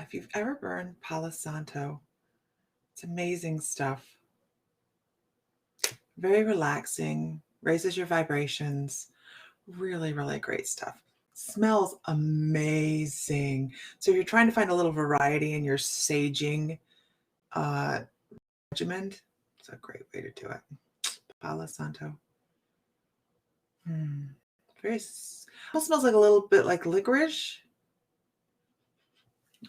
if you've ever burned Palo Santo, it's amazing stuff. Very relaxing, raises your vibrations. Really, really great stuff. Smells amazing. So if you're trying to find a little variety in your saging regimen, it's a great way to do it. Palo Santo. Very, almost smells like a little bit like licorice.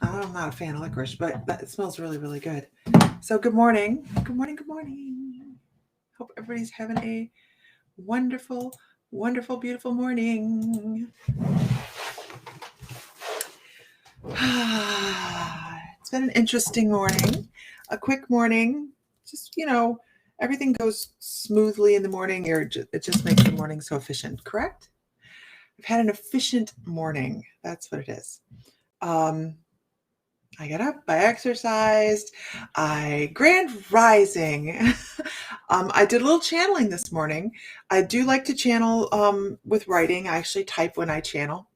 I'm not a fan of licorice, but it smells really, really good. So good morning. Good morning. Good morning. Hope everybody's having a wonderful, wonderful, beautiful morning. It's been an interesting morning, a quick morning. Just, everything goes smoothly in the morning. It just makes the morning so efficient, correct? I've had an efficient morning. That's what it is. I got up, I exercised, I grand rising. I did a little channeling this morning. I do like to channel with writing. I actually type when I channel.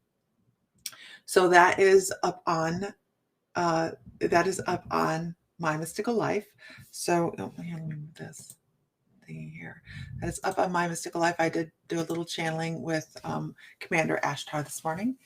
So that is up on My Mystical Life. So let me move this thing here. That is up on My Mystical Life. I did do a little channeling with Commander Ashtar this morning.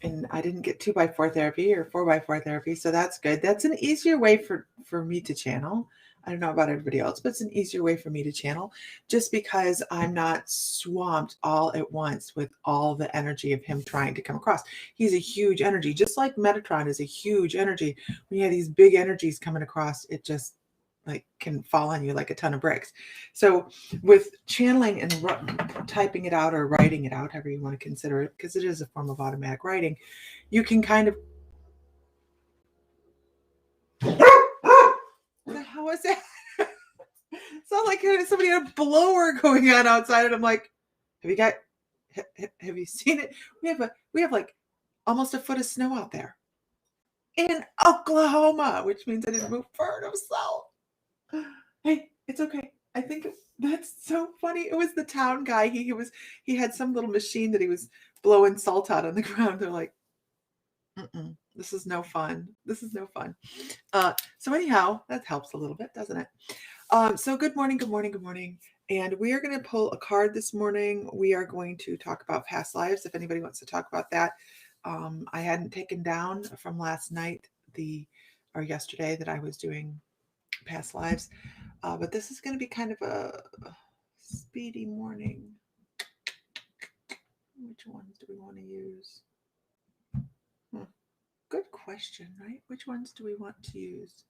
And I didn't get 2x4 therapy or 4x4 therapy, so that's good. That's an easier way for me to channel. I don't know about everybody else, but it's an easier way for me to channel just because I'm not swamped all at once with all the energy of him trying to come across. He's a huge energy, just like Metatron is a huge energy. When you have these big energies coming across, it just can fall on you like a ton of bricks. So with channeling and typing it out or writing it out, however you want to consider it, because it is a form of automatic writing, you can kind of... What the hell was that? It's not like somebody had a blower going on outside, and I'm like, have you seen it? We have like almost a foot of snow out there in Oklahoma, which means I didn't move far enough south. Hey, it's okay. I think that's so funny. It was the town guy. He had some little machine that he was blowing salt out on the ground. They're like, this is no fun. This is no fun. So anyhow, that helps a little bit, doesn't it? So good morning, good morning, good morning. And we are going to pull a card this morning. We are going to talk about past lives. If anybody wants to talk about that. I hadn't taken down from last night or yesterday that I was doing past lives. But this is going to be kind of a speedy morning. Which ones do we want to use? Good question, right? Which ones do we want to use?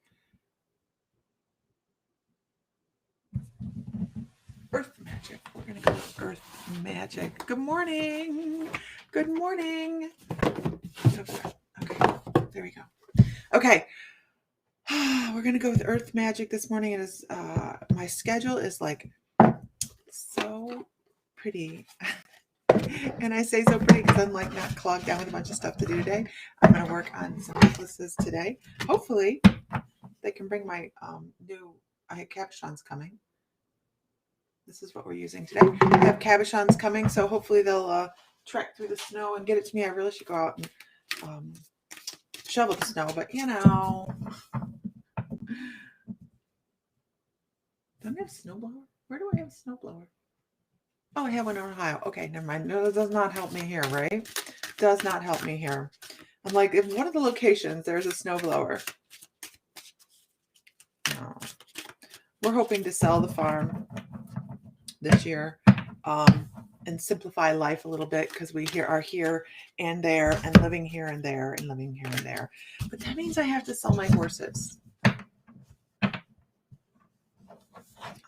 Earth Magic. We're going to go with Earth Magic. Good morning. Good morning. Okay, there we go. Okay. We're going to go with Earth Magic this morning. It is my schedule is like so pretty. And I say so pretty because I'm like not clogged down with a bunch of stuff to do today. I'm going to work on some necklaces today. Hopefully they can bring my I have cabochons coming. This is what we're using today. I have cabochons coming, so hopefully they'll trek through the snow and get it to me. I really should go out and shovel the snow, but don't I have a snowblower? Where do I have a snowblower? Oh, I have one in Ohio. Okay, never mind. No, that does not help me here, right? Does not help me here. I'm like, if one of the locations there's a snowblower. No. We're hoping to sell the farm this year and simplify life a little bit because we are here and there and living here and there and living here and there. But that means I have to sell my horses.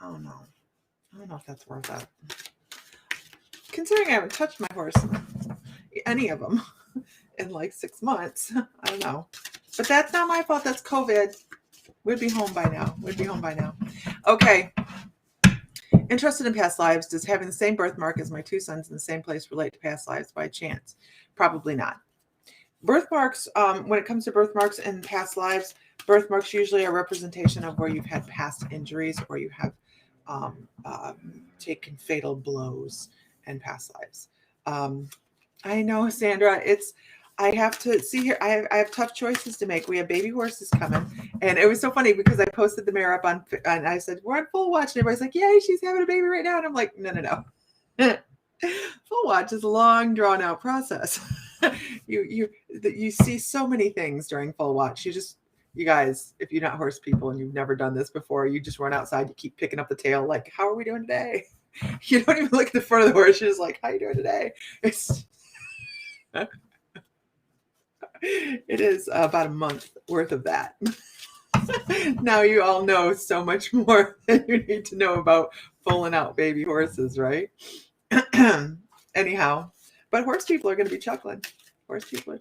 Oh no. I don't know if that's worth it. Considering I haven't touched my horse, any of them, in like 6 months. I don't know. But that's not my fault. That's COVID. We'd be home by now. Okay. Interested in past lives. Does having the same birthmark as my 2 sons in the same place relate to past lives by chance? Probably not. Birthmarks, when it comes to birthmarks and past lives, birthmarks usually are a representation of where you've had past injuries or you have taken fatal blows in past lives. I know, Sandra, I have to see here. I have tough choices to make. We have baby horses coming, and it was so funny because I posted the mare up on, and I said we're on full watch, and everybody's like, "Yay, she's having a baby right now," and I'm like, "No, no, no." Full watch is a long, drawn out process. You see so many things during full watch. You guys, if you're not horse people and you've never done this before, you just run outside. You keep picking up the tail, like, "How are we doing today?" You don't even look at the front of the horse. You're just like, "How you doing today?" It's It is about a month worth of that. Now you all know so much more than you need to know about pulling out baby horses, right? Anyhow, but horse people are going to be chuckling. Horse people are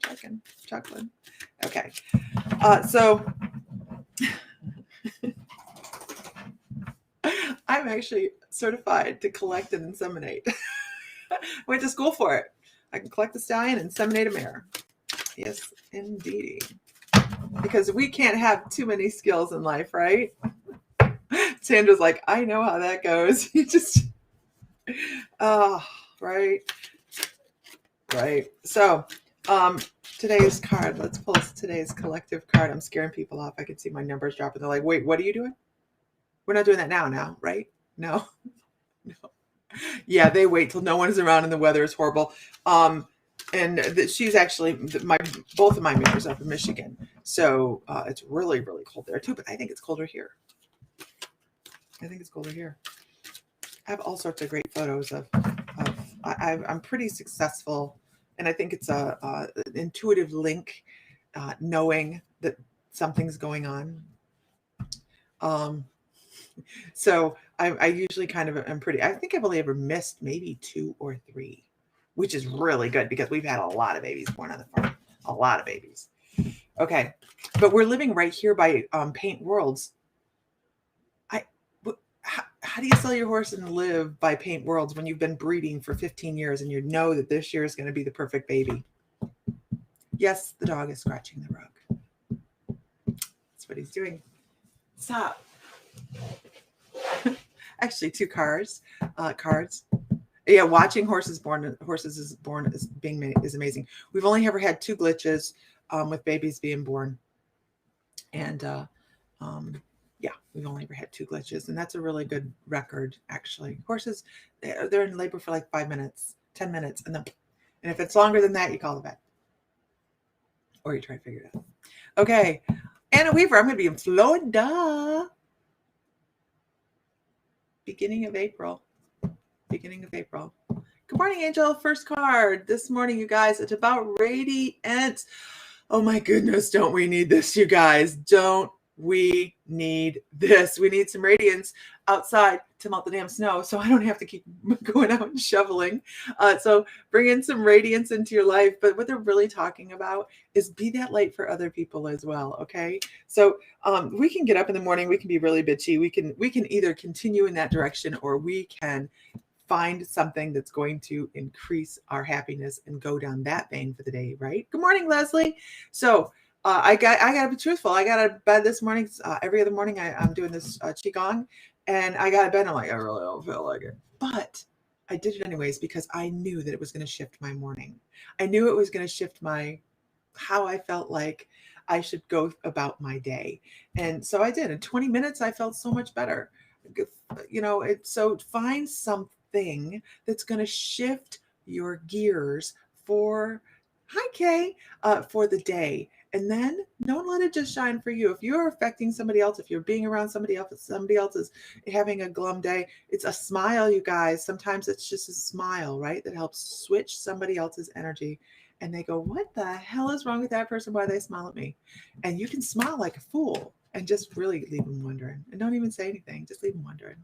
chuckling. Okay. So I'm actually certified to collect and inseminate. Went to school for it. I can collect a stallion and inseminate a mare. Yes, indeedy. Because we can't have too many skills in life, right? Sandra's like, I know how that goes. You just, oh, right. So, today's card. Let's pull today's collective card. I'm scaring people off. I can see my numbers dropping. They're like, wait, what are you doing? We're not doing that now, right? No. Yeah, they wait till no one is around and the weather is horrible. And she's actually both of my mares up in Michigan, so it's really, really cold there too. But I think it's colder here. I have all sorts of great photos of I'm pretty successful, and I think it's an intuitive link, knowing that something's going on. So I usually kind of am pretty. I think I've only ever missed maybe 2 or 3, which is really good because we've had a lot of babies born on the farm. A lot of babies. Okay, but we're living right here by Paint Worlds. How do you sell your horse and live by Paint Worlds when you've been breeding for 15 years and you know that this year is going to be the perfect baby? Yes, the dog is scratching the rug. That's what he's doing. Stop. Actually, 2 cards. Yeah, watching horses is amazing. We've only ever had 2 glitches with babies being born, and yeah, we've only ever had 2 glitches, and that's a really good record. Actually, horses, they're in labor for like 5 minutes, 10 minutes, and if it's longer than that, you call the vet, or you try to figure it out. Okay, Anna Weaver, I'm going to be in Florida, beginning of April. Good morning, Angel. First card this morning, you guys. It's about radiance. Oh my goodness, don't we need this, you guys? Don't we need this? We need some radiance outside to melt the damn snow so I don't have to keep going out and shoveling. So bring in some radiance into your life. But what they're really talking about is be that light for other people as well, okay? So we can get up in the morning. We can be really bitchy. We can either continue in that direction, or we can find something that's going to increase our happiness and go down that vein for the day, right? Good morning, Leslie. So I got to be truthful. I got out of bed this morning. Every other morning I'm doing this qigong, and I got out of bed and I'm like, I really don't feel like it. But I did it anyways because I knew that it was going to shift my morning. I knew it was going to shift how I felt like I should go about my day. And so I did. In 20 minutes, I felt so much better. So find something that's going to shift your gears for the day, and then don't let it just shine for you. If you're affecting somebody else, if you're being around somebody else is having a glum day, it's a smile, you guys. Sometimes it's just a smile, right, that helps switch somebody else's energy, and they go, what the hell is wrong with that person? Why they smile at me? And you can smile like a fool and just really leave them wondering, and don't even say anything, just leave them wondering,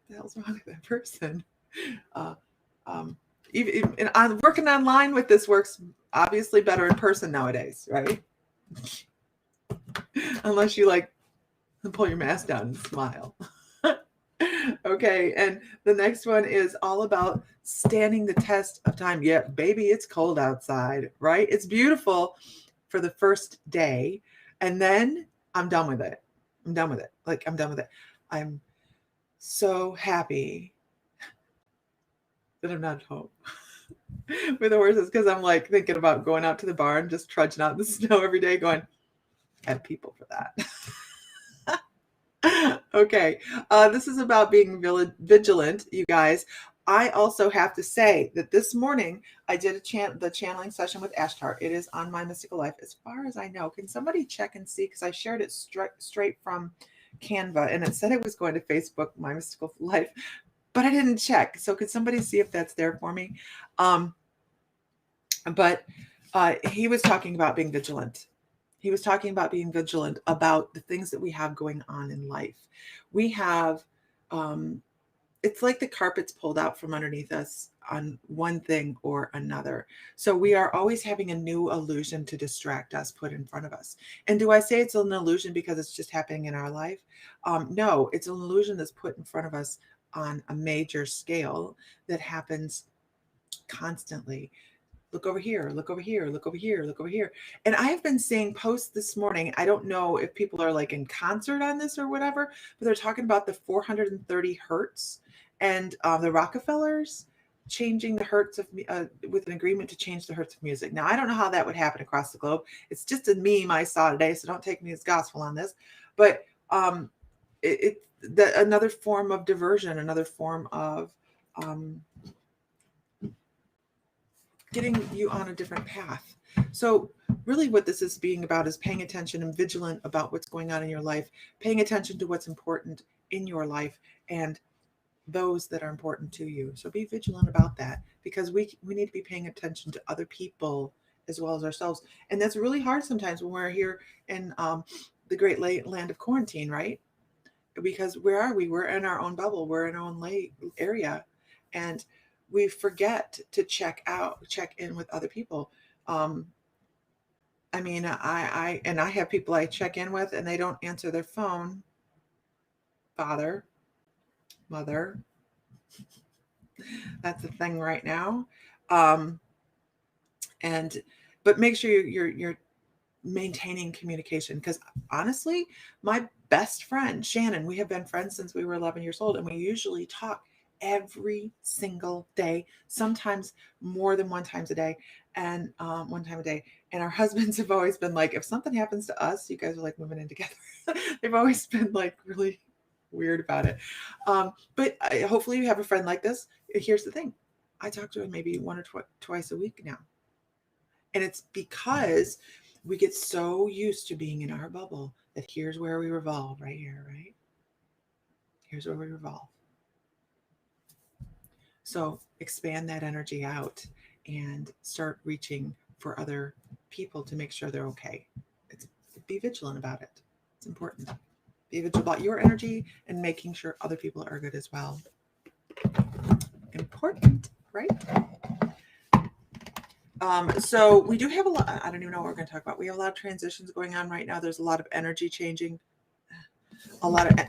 the hell's wrong with that person? Even on working online with this works obviously better in person nowadays, right? Unless you like pull your mask down and smile. Okay, and the next one is all about standing the test of time. Yeah, baby, it's cold outside, right? It's beautiful for the first day, and then I'm done with it. I'm done with it. I'm so happy that I'm not home. with the horses, because I'm like thinking about going out to the barn, just trudging out in the snow every day, going, I have people for that. Okay, this is about being vigilant, you guys. I also have to say that this morning I did the channeling session with Ashtar. It is on My Mystical Life, as far as I know. Can somebody check and see? Because I shared it straight from Canva, and it said it was going to Facebook, My Mystical Life, but I didn't check. So could somebody see if that's there for me? But he was talking about being vigilant. He was talking about being vigilant about the things that we have going on in life. We have, it's like the carpet's pulled out from underneath us on one thing or another. So we are always having a new illusion to distract us put in front of us. And do I say it's an illusion because it's just happening in our life? No, it's an illusion that's put in front of us on a major scale that happens constantly. Look over here, look over here, look over here, look over here. And I have been seeing posts this morning. I don't know if people are like in concert on this or whatever, but they're talking about the 430 hertz and the Rockefellers changing the hertz of with an agreement to change the hertz of music. Now, I don't know how that would happen across the globe. It's just a meme I saw today, so don't take me as gospel on this. But another form of diversion, another form of getting you on a different path. So really what this is being about is paying attention and vigilant about what's going on in your life, paying attention to what's important in your life and those that are important to you. So be vigilant about that, because we need to be paying attention to other people as well as ourselves. And that's really hard sometimes when we're here in the great land of quarantine, right? Because where are we? We're in our own bubble. We're in our own area. And we forget to check in with other people. I mean, I have people I check in with and they don't answer their phone. Father, mother, that's the thing right now. But make sure you're maintaining communication, because honestly, my best friend Shannon, we have been friends since we were 11 years old, and we usually talk every single day, sometimes more than one time a day, and our husbands have always been like, if something happens to us, you guys are like moving in together. They've always been like really weird about it. But hopefully you have a friend like this. Here's the thing, I talk to him maybe one or twice a week now, and it's because we get so used to being in our bubble that here's where we revolve, right here, right? Here's where we revolve. So expand that energy out and start reaching for other people to make sure they're okay. Be vigilant about it. It's important. Be vigilant about your energy and making sure other people are good as well. Important, right? So we do have a lot. I don't even know what we're going to talk about. We have a lot of transitions going on right now. There's a lot of energy changing. A lot of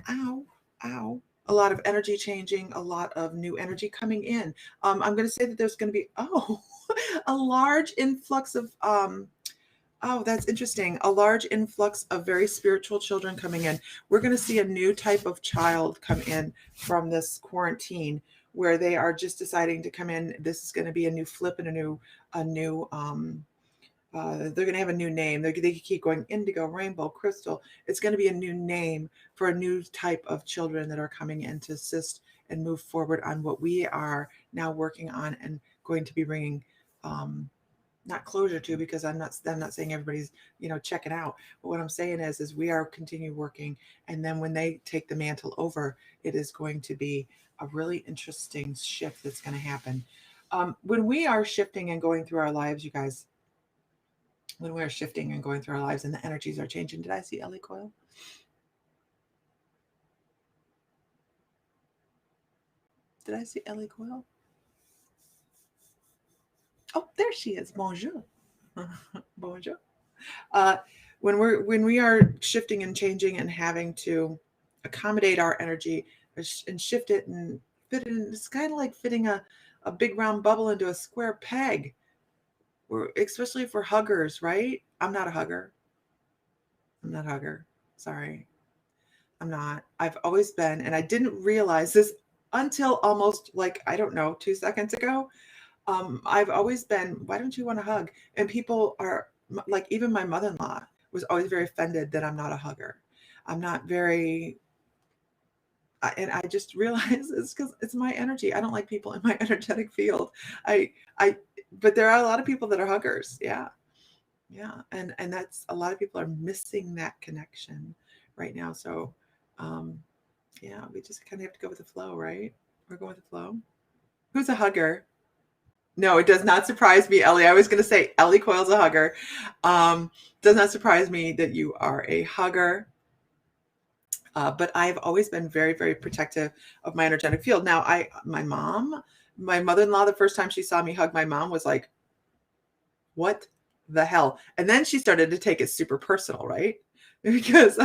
a lot of energy changing, a lot of new energy coming in. I'm going to say that there's going to be a large influx of that's interesting. A large influx of very spiritual children coming in. We're going to see a new type of child come in from this quarantine, where they are just deciding to come in. This is going to be a new flip and a new they're going to have a new name. They keep going indigo, rainbow, crystal. It's going to be a new name for a new type of children that are coming in to assist and move forward on what we are now working on and going to be bringing not closure to, because I'm not saying everybody's checking out, but what I'm saying is we are continue working, and then when they take the mantle over, it is going to be a really interesting shift that's going to happen. When we are shifting and going through our lives, you guys, when we're shifting and going through our lives and the energies are changing. Did I see Ellie Coyle? Did I see Ellie Coyle? Oh, there she is. Bonjour. Bonjour. When we are shifting and changing and having to accommodate our energy and shift it and fit it in, it's kind of like fitting a big round bubble into a square peg. Especially for huggers, right? I'm not a hugger. Sorry. I'm not. I've always been, and I didn't realize this until almost, like, I don't know, 2 seconds ago. I've always been, why don't you want a hug? And people are like, even my mother-in-law was always very offended that I'm not a hugger. I'm not very, and I just realized it's because it's my energy. I don't like people in my energetic field. I, I, but there are a lot of people that are huggers. Yeah. Yeah. And that's, a lot of people are missing that connection right now. So, um, yeah, we just kind of have to go with the flow, right? We're going with the flow. Who's a hugger? No, it does not surprise me, Ellie. I was going to say Ellie Coyle's a hugger. Does not surprise me that you are a hugger. But I've always been very, very protective of my energetic field. Now, my mother-in-law, the first time she saw me hug my mom was like, what the hell? And then she started to take it super personal, right? Because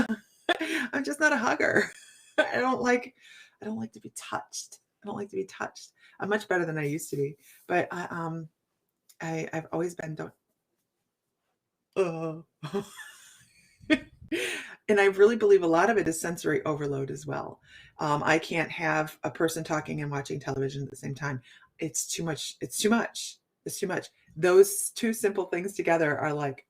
I'm just not a hugger. I don't like to be touched. I don't like to be touched. I'm much better than I used to be, but I've always been don't. And I really believe a lot of it is sensory overload as well. I can't have a person talking and watching television at the same time. It's too much. It's too much. It's too much. Those two simple things together are like,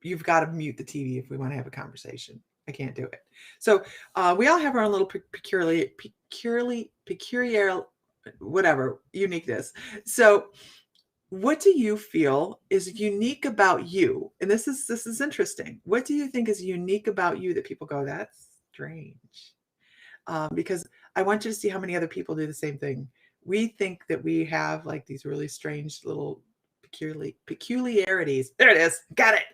you've got to mute the TV if we want to have a conversation. I can't do it. So we all have our own little peculiar, whatever, uniqueness. So what do you feel is unique about you? And this is interesting. What do you think is unique about you that people go, that's strange? Because I want you to see how many other people do the same thing. We think that we have like these really strange little peculiarities. There it is. Got it.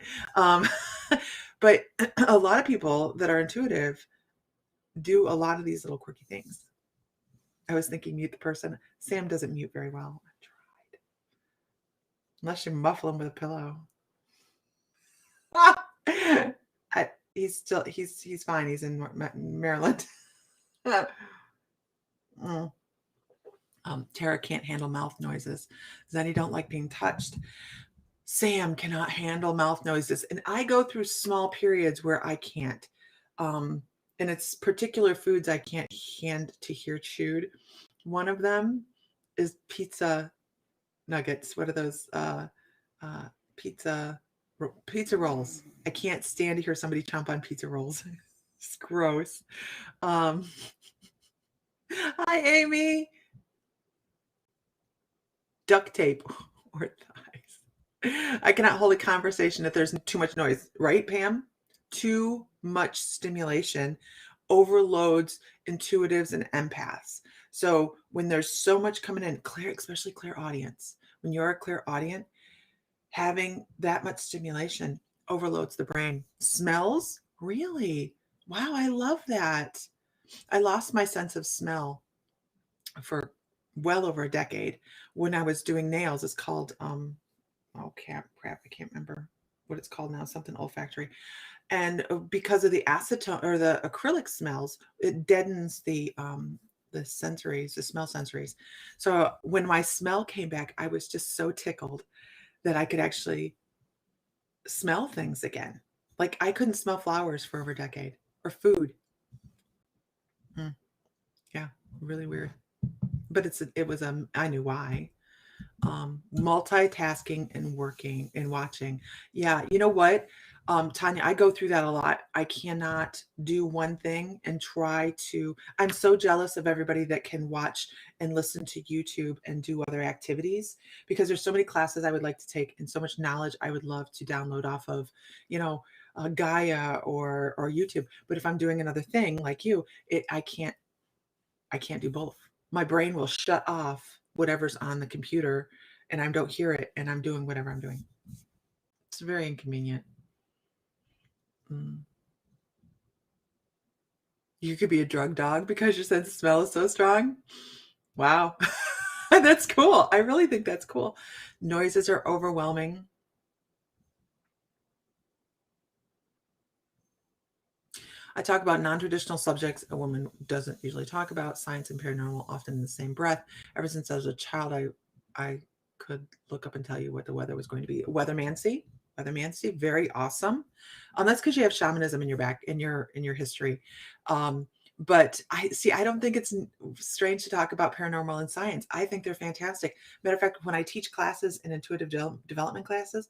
But a lot of people that are intuitive do a lot of these little quirky things. I was thinking mute the person. Sam doesn't mute very well. I tried. Unless you muffle him with a pillow. He's fine. He's in Maryland. Tara can't handle mouth noises. Zenny don't like being touched. Sam cannot handle mouth noises. And I go through small periods where I can't. And it's particular foods I can't hand to hear chewed. One of them is pizza nuggets. What are those? Pizza rolls. I can't stand to hear somebody chomp on pizza rolls. It's gross. Hi, Amy. Duct tape or thighs. I cannot hold a conversation if there's too much noise, right, Pam? Too much stimulation overloads intuitives and empaths. So when there's so much coming in, especially clairaudience, when you're a clairaudient, having that much stimulation overloads the brain. Smells? Really? Wow, I love that. I lost my sense of smell for well over a decade when I was doing nails. It's called crap, I can't remember what it's called now, something olfactory. And because of the acetone or the acrylic smells, it deadens the sensories, the smell sensories. So when my smell came back, I was just so tickled that I could actually smell things again. Like I couldn't smell flowers for over a decade or food. Yeah, really weird. But I knew why. Multitasking and working and watching. Yeah, you know what? Tanya, I go through that a lot. I cannot do one thing and I'm so jealous of everybody that can watch and listen to YouTube and do other activities, because there's so many classes I would like to take and so much knowledge I would love to download off of, Gaia or YouTube. But if I'm doing another thing like you, I can't do both. My brain will shut off whatever's on the computer and I don't hear it and I'm doing whatever I'm doing. It's very inconvenient. You could be a drug dog because your sense of smell is so strong. Wow. That's cool. I really think that's cool. Noises are overwhelming. I talk about non-traditional subjects a woman doesn't usually talk about, science and paranormal, often in the same breath. Ever since I was a child, I could look up and tell you what the weather was going to be. Weathermancy, very awesome. That's because you have shamanism in your back, in your history. But I don't think it's strange to talk about paranormal and science. I think they're fantastic. Matter of fact, when I teach classes in intuitive development classes,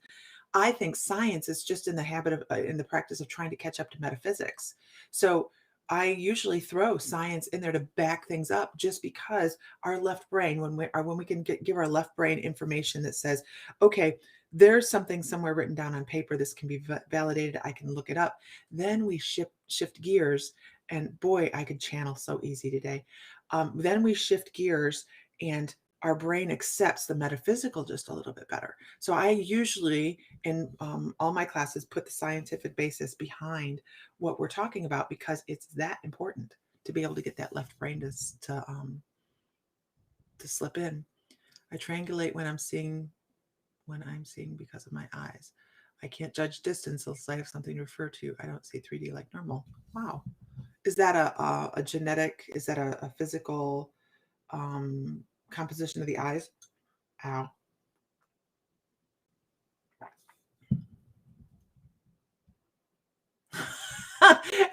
I think science is just in the habit of, in the practice of trying to catch up to metaphysics. So I usually throw science in there to back things up, just because our left brain, when we can give our left brain information that says, okay, there's something somewhere written down on paper, this can be validated, I can look it up. Then we shift gears, and boy, I could channel so easy today. Then we shift gears, and our brain accepts the metaphysical just a little bit better. So I usually, in all my classes, put the scientific basis behind what we're talking about, because it's that important to be able to get that left brain to slip in. I triangulate when I'm seeing because of my eyes. I can't judge distance unless I have something to refer to. I don't see 3D like normal. Wow. Is that a genetic? Is that a physical composition of the eyes? Ow.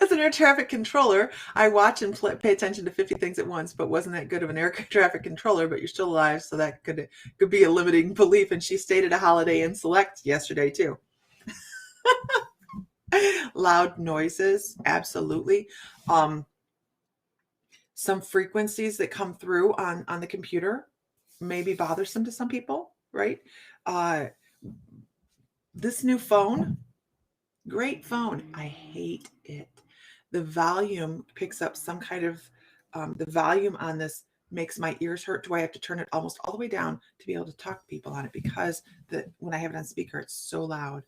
As an air traffic controller, I watch and pay attention to 50 things at once, but wasn't that good of an air traffic controller, but you're still alive, so that could be a limiting belief. And she stayed at a Holiday Inn Select yesterday too. Loud noises, absolutely. Some frequencies that come through on the computer may be bothersome to some people, right? This new phone, great phone. I hate it. The volume picks up some kind of, the volume on this makes my ears hurt. Do I have to turn it almost all the way down to be able to talk to people on it? Because when I have it on speaker, it's so loud.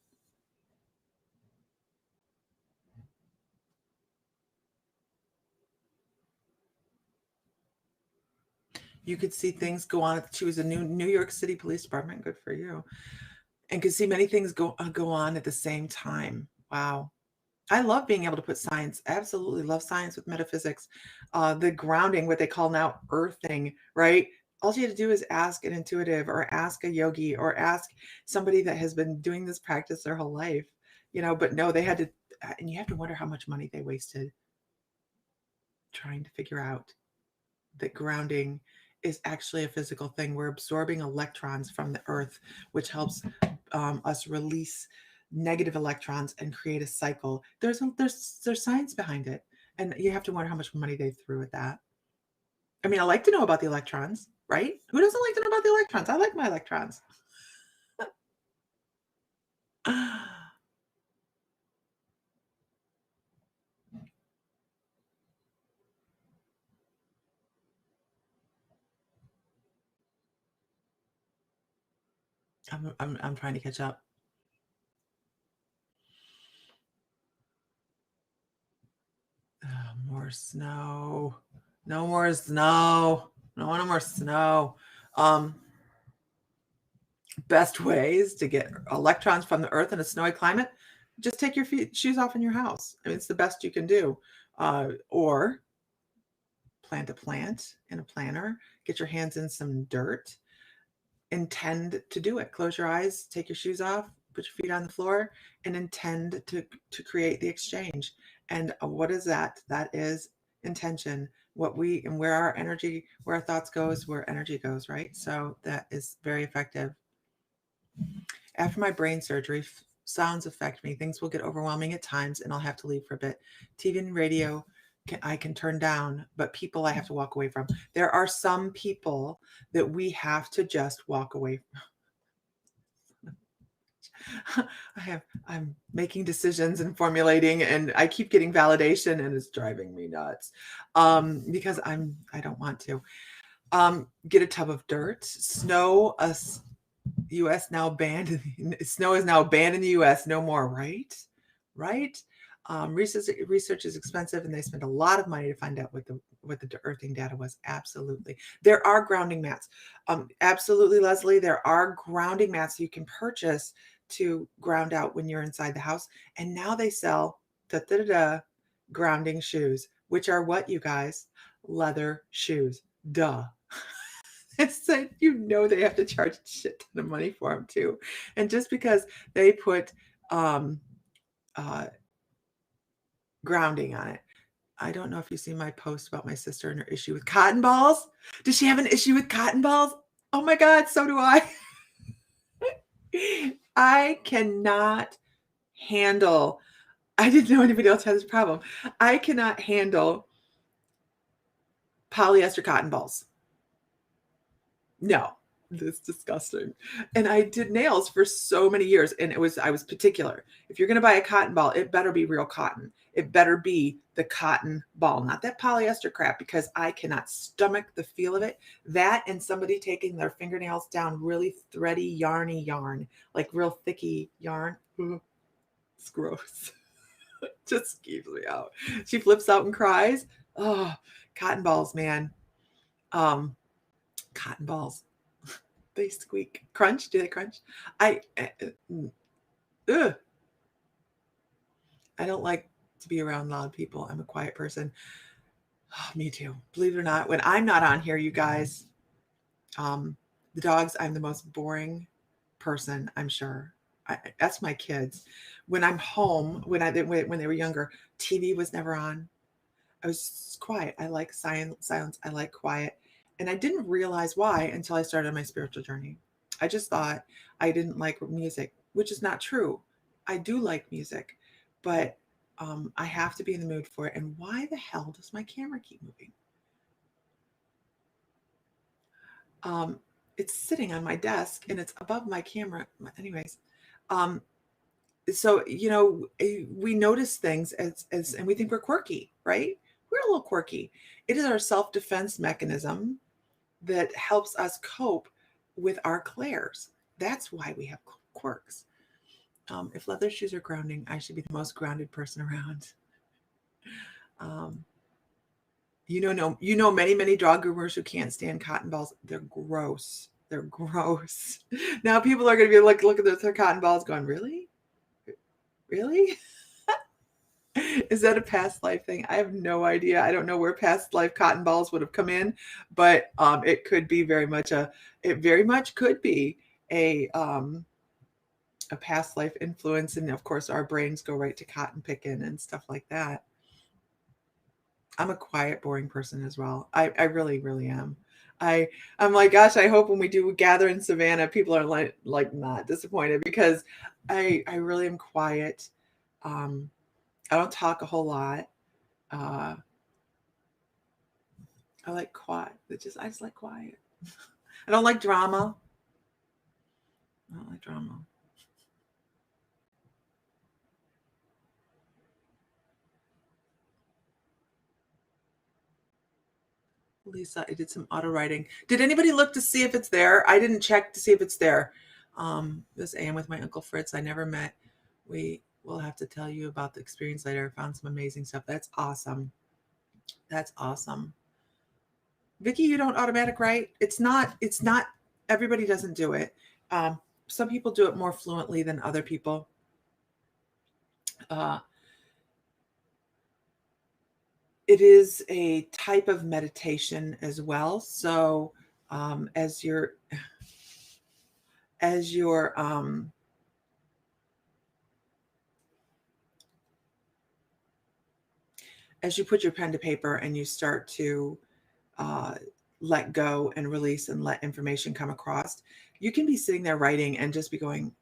You could see things go on. She was a New York City Police Department. Good for you. And could see many things go on at the same time. Wow. I love being able to put science. Absolutely love science with metaphysics. The grounding, what they call now earthing, right? All you have to do is ask an intuitive, or ask a yogi, or ask somebody that has been doing this practice their whole life, but no, they had to, and you have to wonder how much money they wasted trying to figure out that grounding is actually a physical thing. We're absorbing electrons from the earth, which helps us release negative electrons and create a cycle. There's science behind it, and you have to wonder how much money they threw at that. I mean, I like to know about the electrons, right? Who doesn't like to know about the electrons? I like my electrons. I'm trying to catch up. More snow. No more snow. No more snow. Best ways to get electrons from the earth in a snowy climate: just take your shoes off in your house. I mean, it's the best you can do. Or plant a plant in a planter, get your hands in some dirt, intend to do it. Close your eyes, take your shoes off, put your feet on the floor, and intend to create the exchange. And what is that? That is intention. And where our energy, where our thoughts goes, where energy goes, right? So that is very effective. After my brain surgery, sounds affect me. Things will get overwhelming at times, and I'll have to leave for a bit. TV and radio, I can turn down, but people I have to walk away from. There are some people that we have to just walk away from. I'm making decisions and formulating, and I keep getting validation, and it's driving me nuts. Because I don't want to. Get a tub of dirt. Snow, US now banned. Snow is now banned in the US. No more, right? Right? Research is expensive, and they spend a lot of money to find out what the earthing data was. Absolutely. There are grounding mats. Absolutely, Leslie. There are grounding mats you can purchase to ground out when you're inside the house. And now they sell grounding shoes, which are what, you guys? Leather shoes. Duh. It's like, they have to charge a shit ton of money for them too. And just because they put grounding on it, I don't know if you see my post about my sister and her issue with cotton balls. Does she have an issue with cotton balls? Oh my God, so do I. I cannot handle, I didn't know anybody else had this problem. I cannot handle polyester cotton balls. No, it's disgusting. And I did nails for so many years, and I was particular. If you're going to buy a cotton ball, it better be real cotton. It better be the cotton ball, not that polyester crap, because I cannot stomach the feel of it. That and somebody taking their fingernails down really thready, yarny yarn, like real thicky yarn. Ugh, it's gross. It just keeps me out. She flips out and cries. Oh, cotton balls, man. Cotton balls. They squeak. Crunch? Do they crunch? Ugh. I don't like to be around loud people. I'm a quiet person. Oh, me too. Believe it or not, when I'm not on here, you guys, the dogs, I'm the most boring person, I'm sure. That's my kids. When I'm home, when they were younger, TV was never on. I was quiet. I like silence. I like quiet. And I didn't realize why until I started my spiritual journey. I just thought I didn't like music, which is not true. I do like music, but I have to be in the mood for it. And why the hell does my camera keep moving? It's sitting on my desk and it's above my camera. Anyways, so we notice things as and we think we're quirky, right? We're a little quirky. It is our self-defense mechanism that helps us cope with our clairs. That's why we have quirks. If leather shoes are grounding, I should be the most grounded person around. Many dog groomers who can't stand cotton balls. They're gross. They're gross. Now people are going to be like, look at their cotton balls going, really? Really? Is that a past life thing? I have no idea. I don't know where past life cotton balls would have come in, but it could be it very much could be a past life influence. And of course, our brains go right to cotton picking and stuff like that. I'm a quiet, boring person as well. I really, really am. I'm like, gosh, I hope when we do gather in Savannah, people are like not disappointed because I really am quiet. I don't talk a whole lot. I like quiet. I just like quiet. I don't like drama. I don't like drama. Lisa, I did some auto writing. Did anybody look to see if it's there? I didn't check to see if it's there. This AM with my Uncle Fritz, I never met. We will have to tell you about the experience later. I found some amazing stuff. That's awesome. That's awesome. Vicki, you don't automatic write? It's not, everybody doesn't do it. Some people do it more fluently than other people. It is a type of meditation as well. So as you put your pen to paper and you start to let go and release and let information come across, you can be sitting there writing and just be going,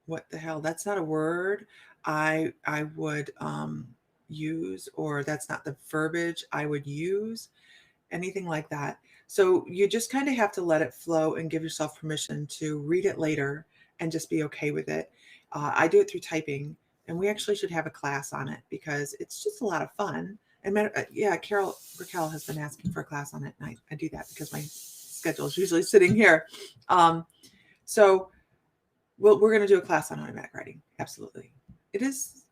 what the hell? That's not a word I would use, or that's not the verbiage I would use, anything like that. So you just kind of have to let it flow and give yourself permission to read it later and just be okay with it. I do it through typing, and we actually should have a class on it because it's just a lot of fun. And Carol Raquel has been asking for a class on it, and I do that because my schedule is usually sitting here. So we're going to do a class on automatic writing. Absolutely.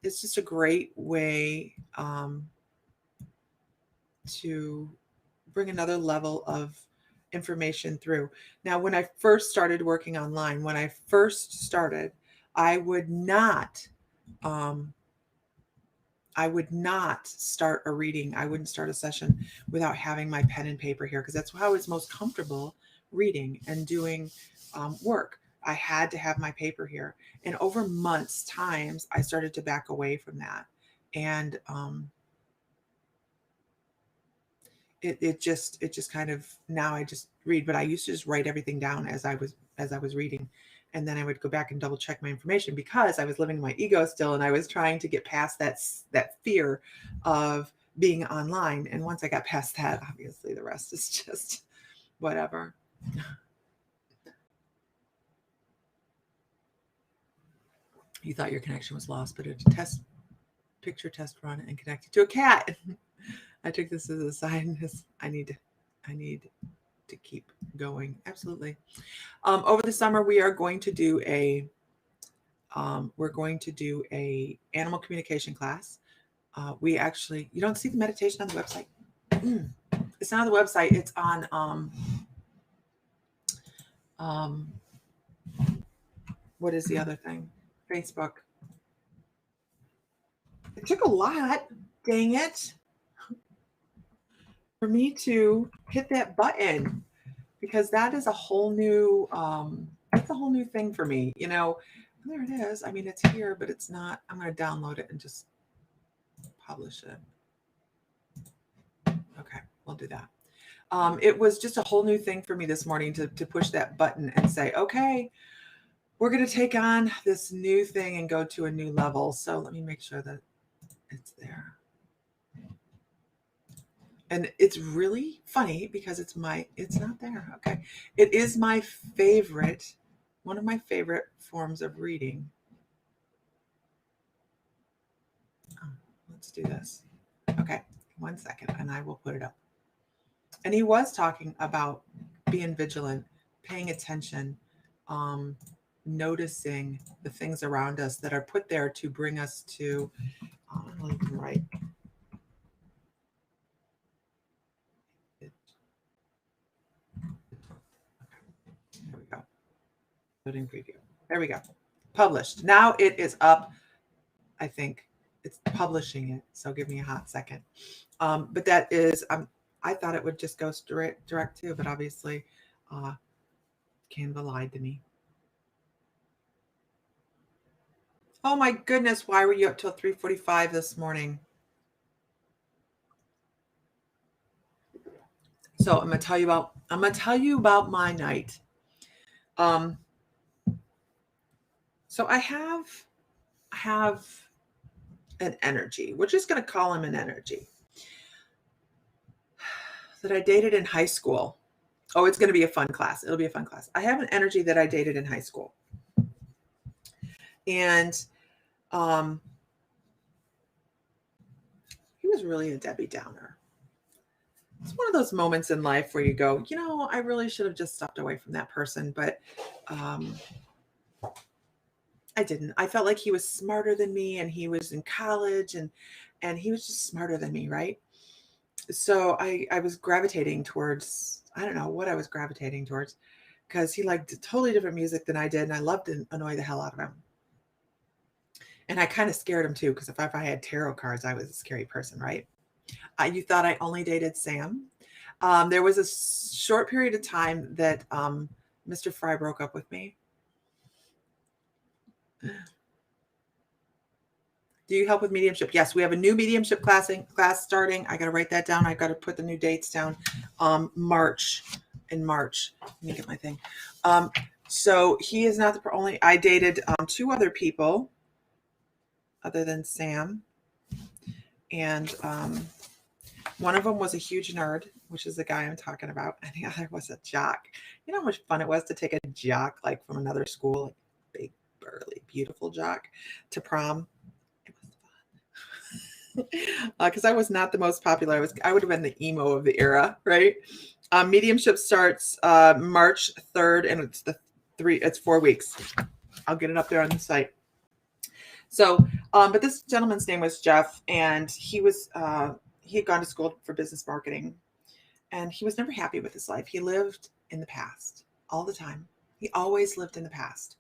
It's just a great way to bring another level of information through. Now, when I first started working online, I would not start a reading. I wouldn't start a session without having my pen and paper here because that's how I was most comfortable reading and doing work. I had to have my paper here. And over months, times, I started to back away from that. And it just kind of, now I just read, but I used to just write everything down as I was reading. And then I would go back and double check my information, because I was living in my ego still, and I was trying to get past that fear of being online. And once I got past that, obviously the rest is just whatever. You thought your connection was lost, but it's a picture test run and connected to a cat. I took this as a sign. I need to keep going. Absolutely. Over the summer, we are going to do a animal communication class. We actually, you don't see the meditation on the website. It's not on the website. It's on what is the other thing? Facebook. It took a lot, dang it, for me to hit that button, because that is a whole new that's a whole new thing for me. There it is. I mean, it's here, but it's not. I'm going to download it and just publish it. Okay, we'll do that. It was just a whole new thing for me this morning to push that button and say, okay, we're going to take on this new thing and go to a new level. So let me make sure that it's there. And it's really funny because it's not there. Okay. It is my favorite, one of my favorite forms of reading. Oh, let's do this. Okay. 1 second and I will put it up. And he was talking about being vigilant, paying attention, noticing the things around us that are put there to bring us to, right. There we go. Loading preview. There we go. Published. Now it is up. I think it's publishing it. So give me a hot second. But that is, I thought it would just go direct to, but obviously Canva lied to me. Oh my goodness, why were you up till 3:45 this morning? So I'm gonna tell you about my night. So I have an energy. We're just gonna call him an energy that I dated in high school. Oh, it's gonna be a fun class. It'll be a fun class. I have an energy that I dated in high school. And he was really a Debbie Downer. It's one of those moments in life where you go, I really should have just stepped away from that person, but I didn't. I felt like he was smarter than me, and he was in college, and he was just smarter than me, right? So I was gravitating towards, I don't know what I was gravitating towards, because he liked totally different music than I did, and I loved to annoy the hell out of him. And I kind of scared him too, because if I had tarot cards, I was a scary person, right? You thought I only dated Sam. There was a short period of time that Mr. Fry broke up with me. Do you help with mediumship? Yes, we have a new mediumship class starting. I got to write that down. I got to put the new dates down. March. Let me get my thing. So he is not the only. I dated 2 other people other than Sam. And one of them was a huge nerd, which is the guy I'm talking about. And the other was a jock. You know how much fun it was to take a jock like from another school, like big, burly, beautiful jock, to prom? It was fun. Because I was not the most popular. I would have been the emo of the era, right? Mediumship starts March 3rd, and it's 4 weeks. I'll get it up there on the site. So, but this gentleman's name was Jeff, and he had gone to school for business marketing, and he was never happy with his life. He lived in the past all the time. He always lived in the past.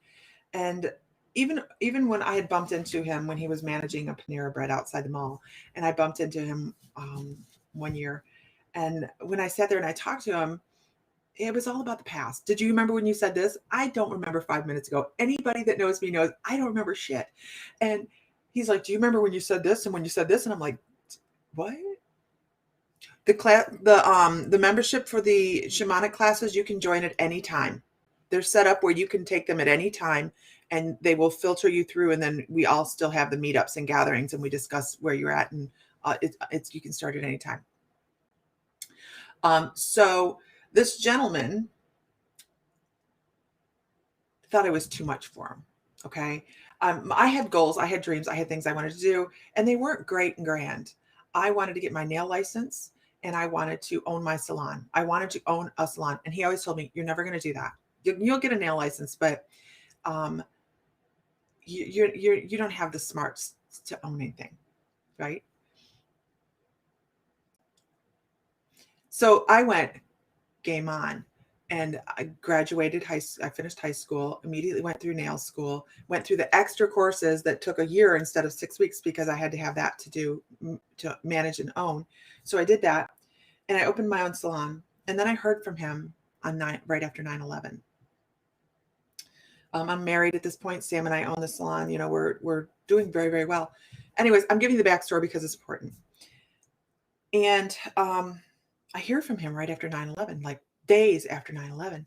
And even when I had bumped into him when he was managing a Panera Bread outside the mall, and I bumped into him one year, and when I sat there and I talked to him, it was all about the past. Did you remember when you said this? I don't remember 5 minutes ago. Anybody that knows me knows I don't remember shit. And He's like, do you remember when you said this and when you said this? And I'm like, what? The membership for the shamanic classes, you can join at any time. They're set up where you can take them at any time, and they will filter you through. And then we all still have the meetups and gatherings, and we discuss where you're at, and it's you can start at any time. So this gentleman thought I was too much for him. Okay. I had goals, I had dreams, I had things I wanted to do, and they weren't great and grand. I wanted to get my nail license, and I wanted to own my salon. I wanted to own a salon. And he always told me, you're never going to do that. You'll get a nail license, but um, you don't have the smarts to own anything. Right. So I went game on. And I graduated I finished high school, immediately went through nail school, went through the extra courses that took a year instead of 6 weeks because I had to have that to manage and own. So I did that, and I opened my own salon. And then I heard from him right after 9/11. I'm married at this point. Sam and I own the salon. You know, we're doing very, very well. Anyways, I'm giving you the backstory because it's important. And I hear from him right after 9/11, like days after 9/11.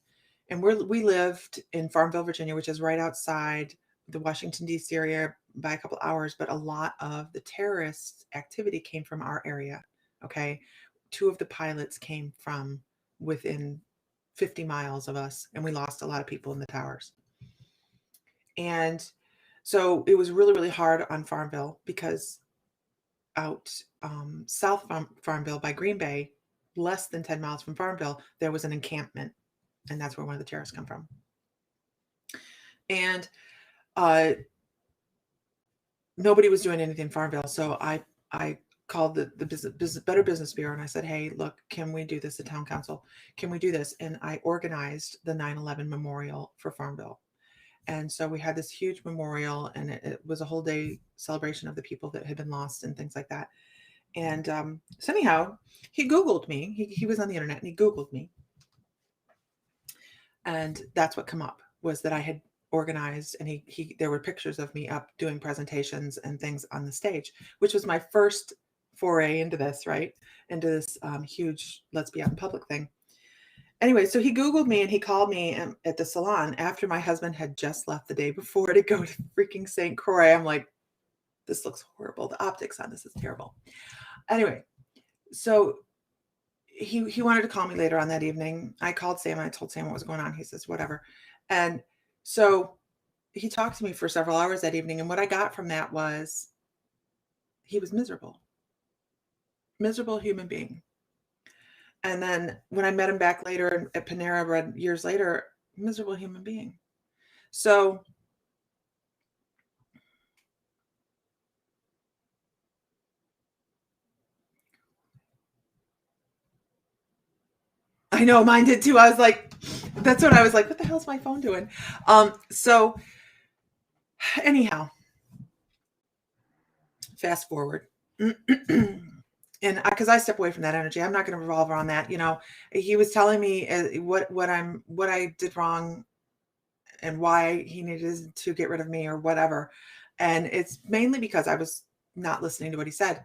And we lived in Farmville, Virginia, which is right outside the Washington, D.C. area by a couple hours. But a lot of the terrorist activity came from our area. Okay. 2 of the pilots came from within 50 miles of us, and we lost a lot of people in the towers. And so it was really, really hard on Farmville because out south Farmville by Green Bay, less than 10 miles from Farmville, there was an encampment, and that's where one of the terrorists come from. And nobody was doing anything in Farmville, so I called the Better Business Bureau, and I said, hey, look, can we do this at town council? Can we do this? And I organized the 9/11 memorial for Farmville. And so we had this huge memorial, and it was a whole day celebration of the people that had been lost and things like that. And so anyhow, he Googled me. He was on the internet, and he Googled me. And that's what came up, was that I had organized, and there were pictures of me up doing presentations and things on the stage, which was my first foray into this, right? Into this huge let's be out in public thing. Anyway, so he Googled me, and he called me at the salon after my husband had just left the day before to go to freaking St. Croix. I'm like, this looks horrible. The optics on this is terrible. Anyway, so he wanted to call me later on that evening. I called Sam, and I told Sam what was going on. He says, whatever. And so he talked to me for several hours that evening. And what I got from that was he was miserable human being. And then when I met him back later at Panera Bread years later, miserable human being. So I know mine did too. I was like, that's what I was like, what the hell's my phone doing? So anyhow, fast forward. And because I step away from that energy, I'm not going to revolve around that. You know, he was telling me what I did wrong and why he needed to get rid of me or whatever. And it's mainly because I was not listening to what he said.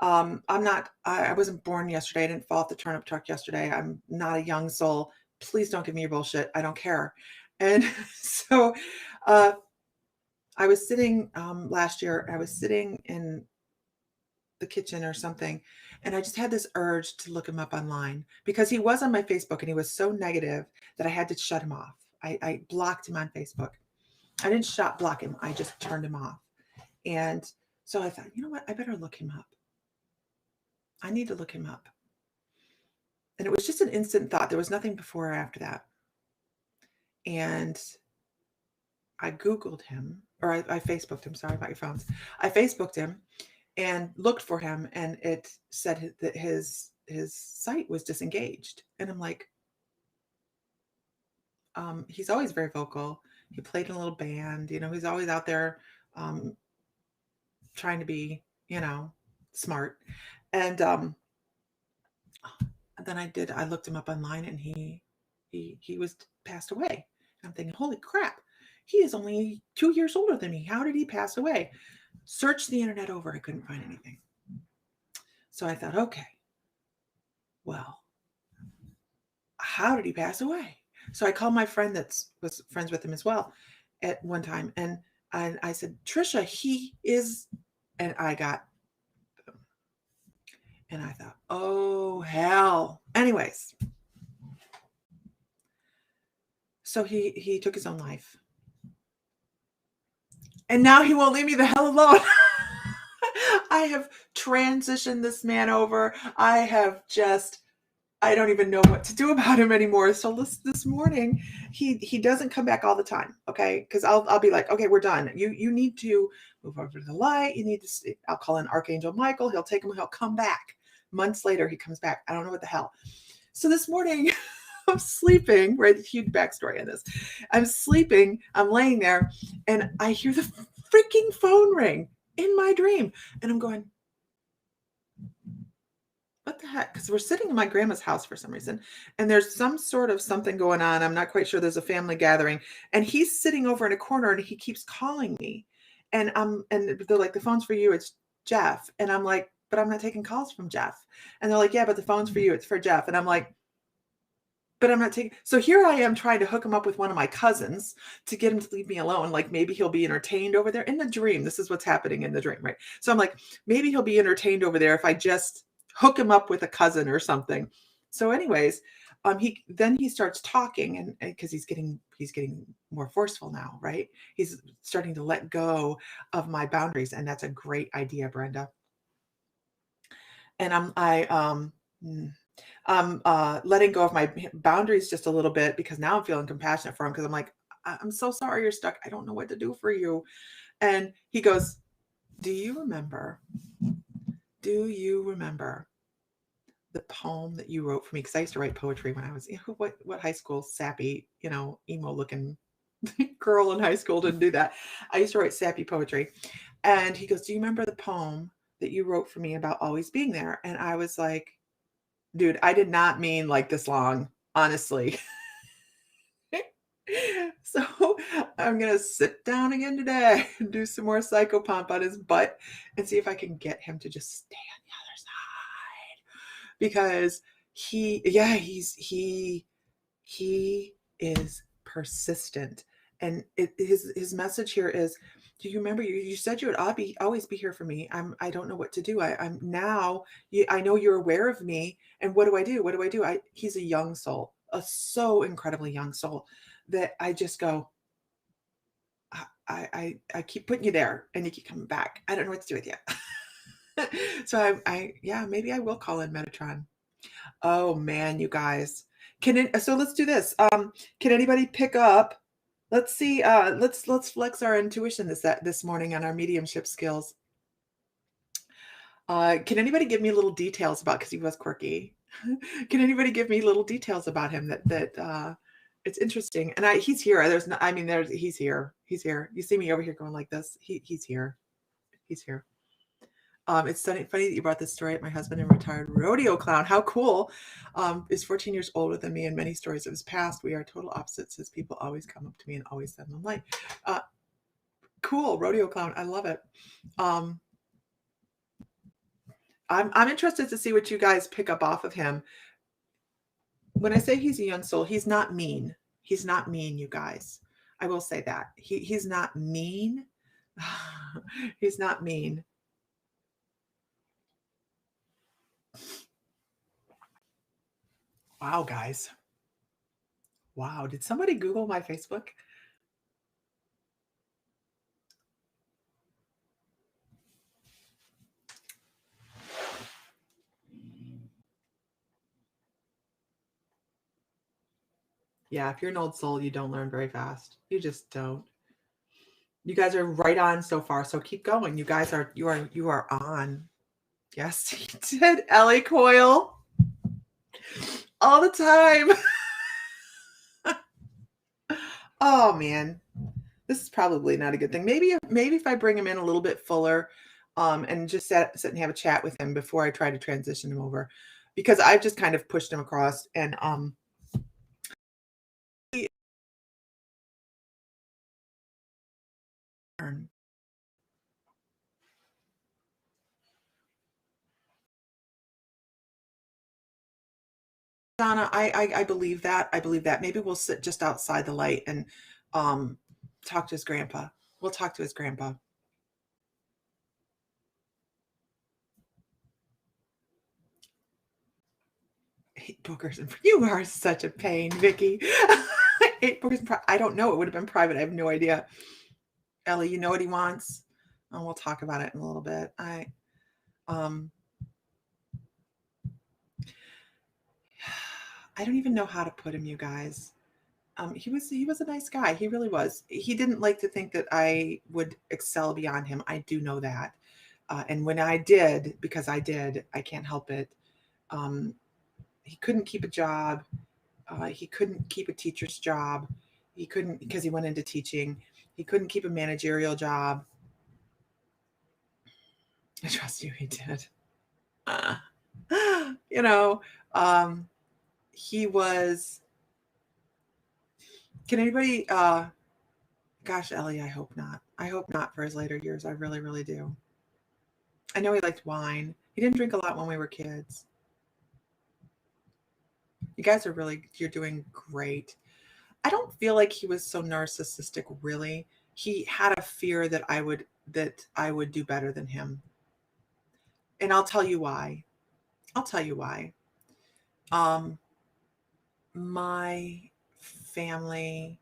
I wasn't born yesterday. I didn't fall off the turnip truck yesterday. I'm not a young soul. Please don't give me your bullshit. I don't care. And so I was sitting last year, I was sitting in the kitchen or something, and I just had this urge to look him up online because he was on my Facebook, and he was so negative that I had to shut him off. I blocked him on Facebook. I didn't block him. I just turned him off. And so I thought, you know what? I better look him up. I need to look him up. And it was just an instant thought. There was nothing before or after that. And I Googled him, or I Facebooked him. Sorry about your phones. I Facebooked him and looked for him, and it said that his site was disengaged. And I'm like, he's always very vocal. He played in a little band, you know, he's always out there trying to be, you know, smart. And then I looked him up online, and he was passed away. I'm thinking, holy crap, he is only 2 years older than me. How did he pass away? Searched the internet over. I couldn't find anything. So I thought, okay, well, how did he pass away? So I called my friend that was friends with him as well at one time. And I said, Trisha, he is, and I got, and I thought, oh, hell. Anyways, so he took his own life. And now he won't leave me the hell alone. I have transitioned this man over. I don't even know what to do about him anymore. So this morning, he doesn't come back all the time, okay? Because I'll be like, okay, we're done. You need to move over to the light. You need to. I'll call in Archangel Michael. He'll take him. He'll come back. Months later, he comes back. I don't know what the hell. So this morning, I'm sleeping. Right, huge backstory on this. I'm sleeping. I'm laying there, and I hear the freaking phone ring in my dream, and I'm going, what the heck? Because we're sitting in my grandma's house for some reason, and there's some sort of something going on. I'm not quite sure. There's a family gathering, and he's sitting over in a corner, and he keeps calling me, and they're like, the phone's for you. It's Jeff, and I'm like, but I'm not taking calls from Jeff, and they're like, yeah, but the phone's for you. It's for Jeff, and I'm like, but I'm not taking. So here I am trying to hook him up with one of my cousins to get him to leave me alone. Like maybe he'll be entertained over there in the dream. This is what's happening in the dream, right? So I'm like, maybe he'll be entertained over there if I just hook him up with a cousin or something. So anyways, he starts talking, and because he's getting more forceful now, right? He's starting to let go of my boundaries, and that's a great idea, Brenda. And I'm letting go of my boundaries just a little bit because now I'm feeling compassionate for him because I'm like, I'm so sorry you're stuck. I don't know what to do for you. And he goes, do you remember the poem that you wrote for me? Because I used to write poetry when I was, what high school sappy, emo looking girl in high school didn't do that. I used to write sappy poetry. And he goes, do you remember the poem that you wrote for me about always being there? And I was like, dude, I did not mean like this long, honestly. So I'm going to sit down again today and do some more psychopomp on his butt and see if I can get him to just stay on the other side. Because he is persistent. And his message here is, do you remember you said you would always be here for me? I don't know what to do. I'm now, I know you're aware of me. And what do I do? What do I do? He's a young soul, a so incredibly young soul that I just go, I keep putting you there and you keep coming back. I don't know what to do with you. So maybe I will call in Metatron. Oh man, you guys. So let's do this. Can anybody pick up? Let's see. Let's flex our intuition this morning on our mediumship skills. Can anybody give me little details about, because he was quirky. Can anybody give me little details about him that it's interesting? And he's here. He's here. He's here. You see me over here going like this. He's here. He's here. It's funny that you brought this story up. My husband, a retired rodeo clown. How cool. Is 14 years older than me, and many stories of his past. We are total opposites. His people always come up to me and always send them light. Cool. Rodeo clown. I love it. I'm interested to see what you guys pick up off of him. When I say he's a young soul, he's not mean. He's not mean, you guys. I will say that. He's not mean. He's not mean. Wow, guys. Wow. Did somebody Google my Facebook? Yeah, if you're an old soul, you don't learn very fast. You just don't. You guys are right on so far, so keep going. You guys are on. Yes, he did. Ellie Coyle. All the time. Oh man. This is probably not a good thing. Maybe if I bring him in a little bit fuller, and just sit and have a chat with him before I try to transition him over, because I've just kind of pushed him across, and Donna, I believe that. I believe that. Maybe we'll sit just outside the light and um talk to his grandpa. We'll talk to his grandpa. Eight boogers. You are such a pain, Vicky. Eight boogers. I don't know. It would have been private. I have no idea. Ellie, you know what he wants? Oh, we'll talk about it in a little bit. Um I don't even know how to put him, you guys. He was a nice guy. He really was. He didn't like to think that I would excel beyond him. I do know that. And when I did, because I did, I can't help it. Um, he couldn't keep a job. He couldn't keep a teacher's job. He couldn't, because he went into teaching. He couldn't keep a managerial job. I trust you, he did. You know, he was. Can anybody? Gosh, Ellie, I hope not. I hope not for his later years. I really, really do. I know he liked wine. He didn't drink a lot when we were kids. You guys are really, you're doing great. I don't feel like he was so narcissistic, really. He had a fear that I would do better than him. And I'll tell you why. I'll tell you why. Um, my family,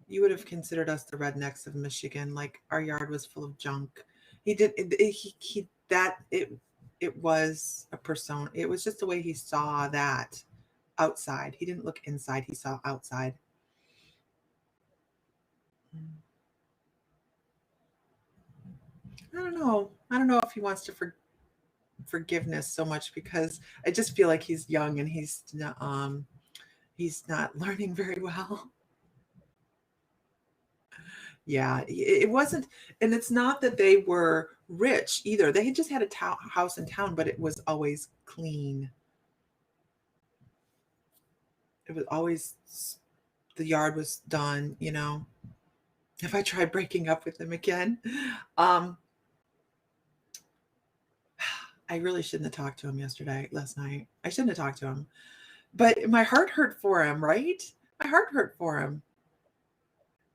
you would have considered us the rednecks of Michigan. Like our yard was full of junk. He did he that it was a persona. It was just the way he saw that outside. He didn't look inside, he saw outside. I don't know. I don't know if he wants to forgiveness so much because I just feel like he's young and he's not learning very well. Yeah, it wasn't, and it's not that they were rich either. They had just had a house in town, but it was always clean. It was always the yard was done. If I tried breaking up with him again, um, I really shouldn't have talked to him last night. I shouldn't have talked to him, but my heart hurt for him, right? My heart hurt for him,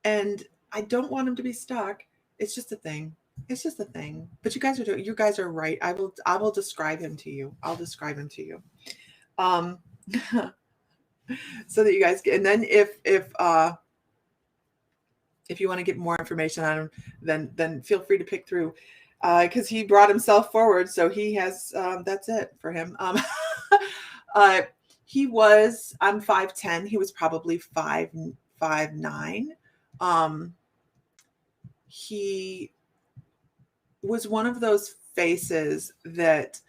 and I don't want him to be stuck. It's just a thing. It's just a thing. But you guys are right. I will describe him to you. I'll describe him to you. Um so that you guys and then if you want to get more information on him, then feel free to pick through because he brought himself forward. So he has that's it for him. Uh he was I'm 5'10". He was probably 5'9". He was one of those faces that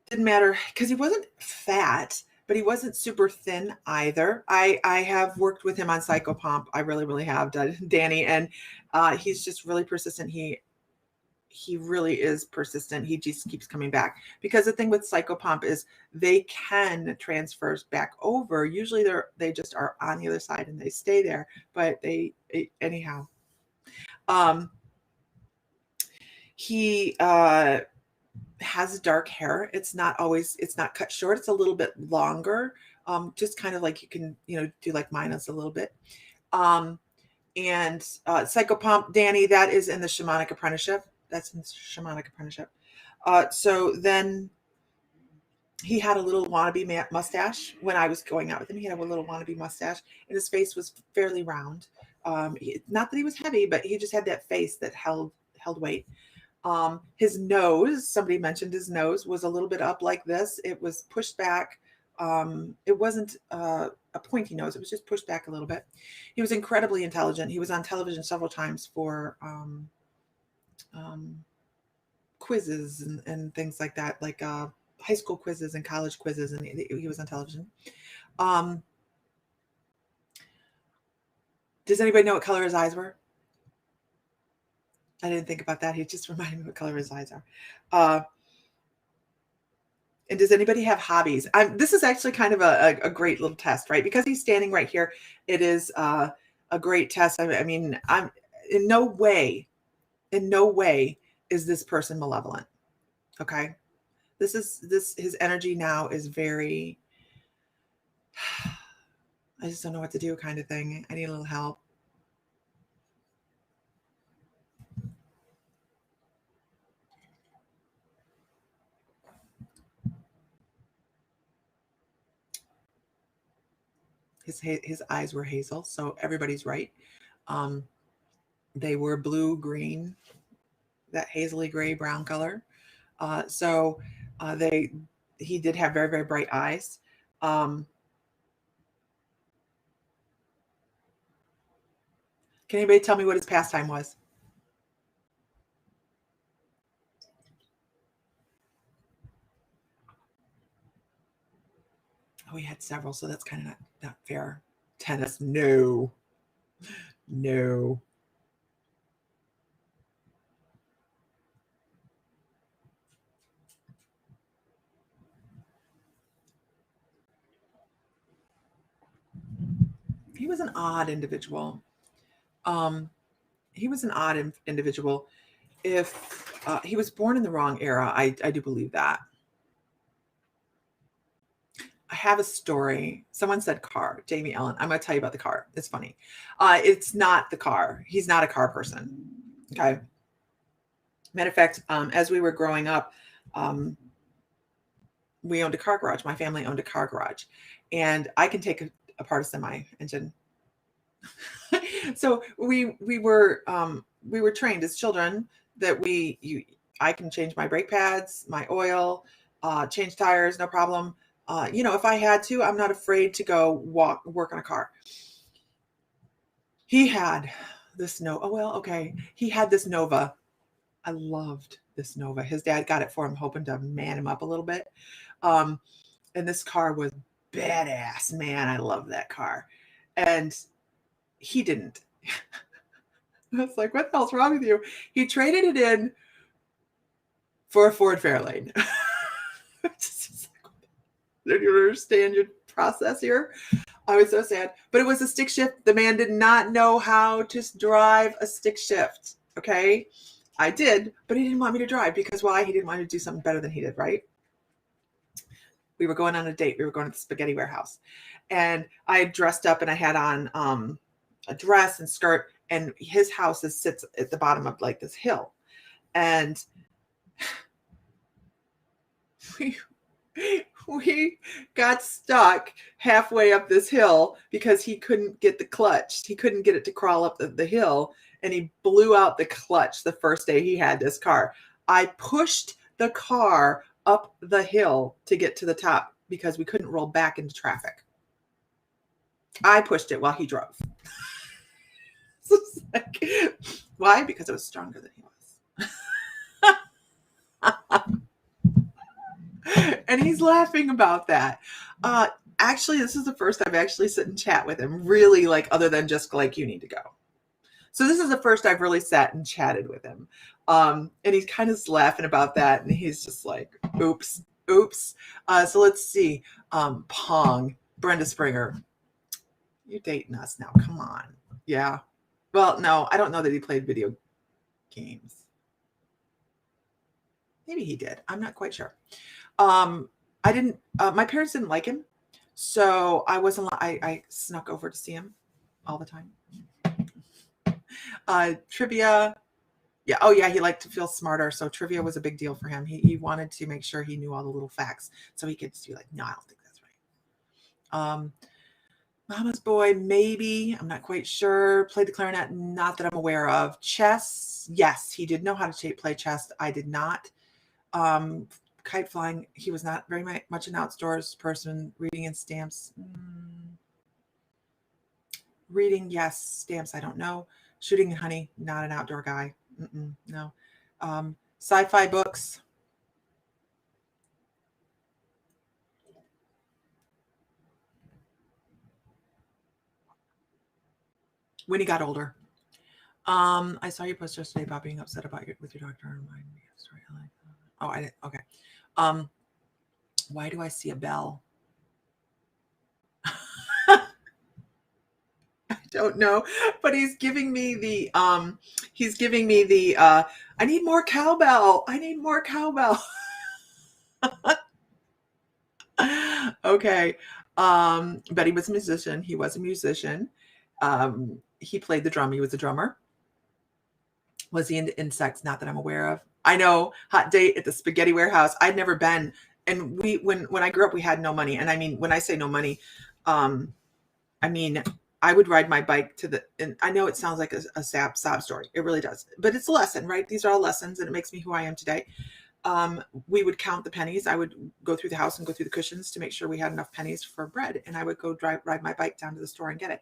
didn't matter because he wasn't fat, but he wasn't super thin either. I have worked with him on Psychopomp. I really, really have done, Danny, and he's just really persistent. He really is persistent. He just keeps coming back because the thing with Psychopomp is they can transfer back over. Usually they just are on the other side and they stay there, but anyhow. He has dark hair. It's not cut short. It's a little bit longer. Just kind of like you can, do like mine. It's a little bit. And Psychopomp, Danny, that is in the Shamanic Apprenticeship. That's in the Shamanic Apprenticeship. So then he had a little wannabe mustache when I was going out with him. He had a little wannabe mustache, and his face was fairly round. Not that he was heavy, but he just had that face that held weight. His nose, somebody mentioned his nose was a little bit up like this. It was pushed back. It wasn't a pointy nose. It was just pushed back a little bit. He was incredibly intelligent. He was on television several times for quizzes and things like that, like high school quizzes and college quizzes, and he was on television. Does anybody know what color his eyes were? I didn't think about that. He just reminded me what color his eyes are. And does anybody have hobbies? This is actually kind of a great little test, right? Because he's standing right here. It is a great test. I mean, I'm in no way is this person malevolent. Okay. His energy now is very, I just don't know what to do kind of thing. I need a little help. His eyes were hazel, so everybody's right. They were blue, green, that hazily gray brown color. So he did have very, very bright eyes. Can anybody tell me what his pastime was? Oh, he had several, so that's kind of not fair. Tennis, no. No. He was an odd individual. He was an odd individual. If he was born in the wrong era, I do believe that. I have a story. Someone said car, Jamie Ellen. I'm going to tell you about the car. It's funny. It's not the car. He's not a car person. Okay. Matter of fact, as we were growing up, we owned a car garage. My family owned a car garage, and I can take apart a semi engine. So we were trained as children that I can change my brake pads, my oil, change tires, no problem. If I had to, I'm not afraid to go work on a car. He had this he had this Nova. I loved this Nova. His dad got it for him, hoping to man him up a little bit. And this car was badass, man. I love that car. And he didn't. I was like, what the hell's wrong with you? He traded it in for a Ford Fairlane. Don't you understand your process here? I was so sad. But it was a stick shift. The man did not know how to drive a stick shift. Okay. I did, but he didn't want me to drive because why? He didn't want to do something better than he did, right? We were going on a date. We were going to the spaghetti warehouse. And I had dressed up and I had on a dress and skirt. And his house sits at the bottom of like this hill. And we got stuck halfway up this hill because he couldn't get the clutch. He couldn't get it to crawl up the hill. And he blew out the clutch the first day he had this car. I pushed the car up the hill to get to the top because we couldn't roll back into traffic. I pushed it while he drove. So like, why? Because I was stronger than he was. And he's laughing about that. Actually, this is the first I've actually sit and chat with him, really, like, other than just like, you need to go. So this is the first I've really sat and chatted with him. And he's kind of laughing about that. And he's just like, oops. So let's see. Pong, Brenda Springer. You're dating us now. Come on. Yeah. Well, no, I don't know that he played video games. Maybe he did. I'm not quite sure. My parents didn't like him. So I snuck over to see him all the time. Trivia. Yeah. Oh yeah. He liked to feel smarter. So trivia was a big deal for him. He wanted to make sure he knew all the little facts so he could just be like, no, I don't think that's right. Mama's boy, maybe. I'm not quite sure. Played the clarinet, not that I'm aware of. Chess, yes, he did know how to play chess. I did not. Kite flying, he was not very much an outdoors person. Reading and stamps. Reading, yes. Stamps, I don't know. Shooting and hunting, not an outdoor guy. No. Sci-fi books. When he got older. I saw your post yesterday about being upset about with your doctor. Remind me of a story I like. Oh, I didn't. Okay. Why do I see a bell? I don't know, but he's giving me the I need more cowbell. I need more cowbell. Okay. But he was a musician. He was a musician. He played the drum. He was a drummer. Was he into insects? Not that I'm aware of. I know hot date at the spaghetti warehouse. I'd never been. And when I grew up, we had no money. And I mean, when I say no money, um, I mean, I would ride my bike to the, and I know it sounds like a sob story. It really does, but it's a lesson, right? These are all lessons and it makes me who I am today. We would count the pennies. I would go through the house and go through the cushions to make sure we had enough pennies for bread. And I would go ride my bike down to the store and get it.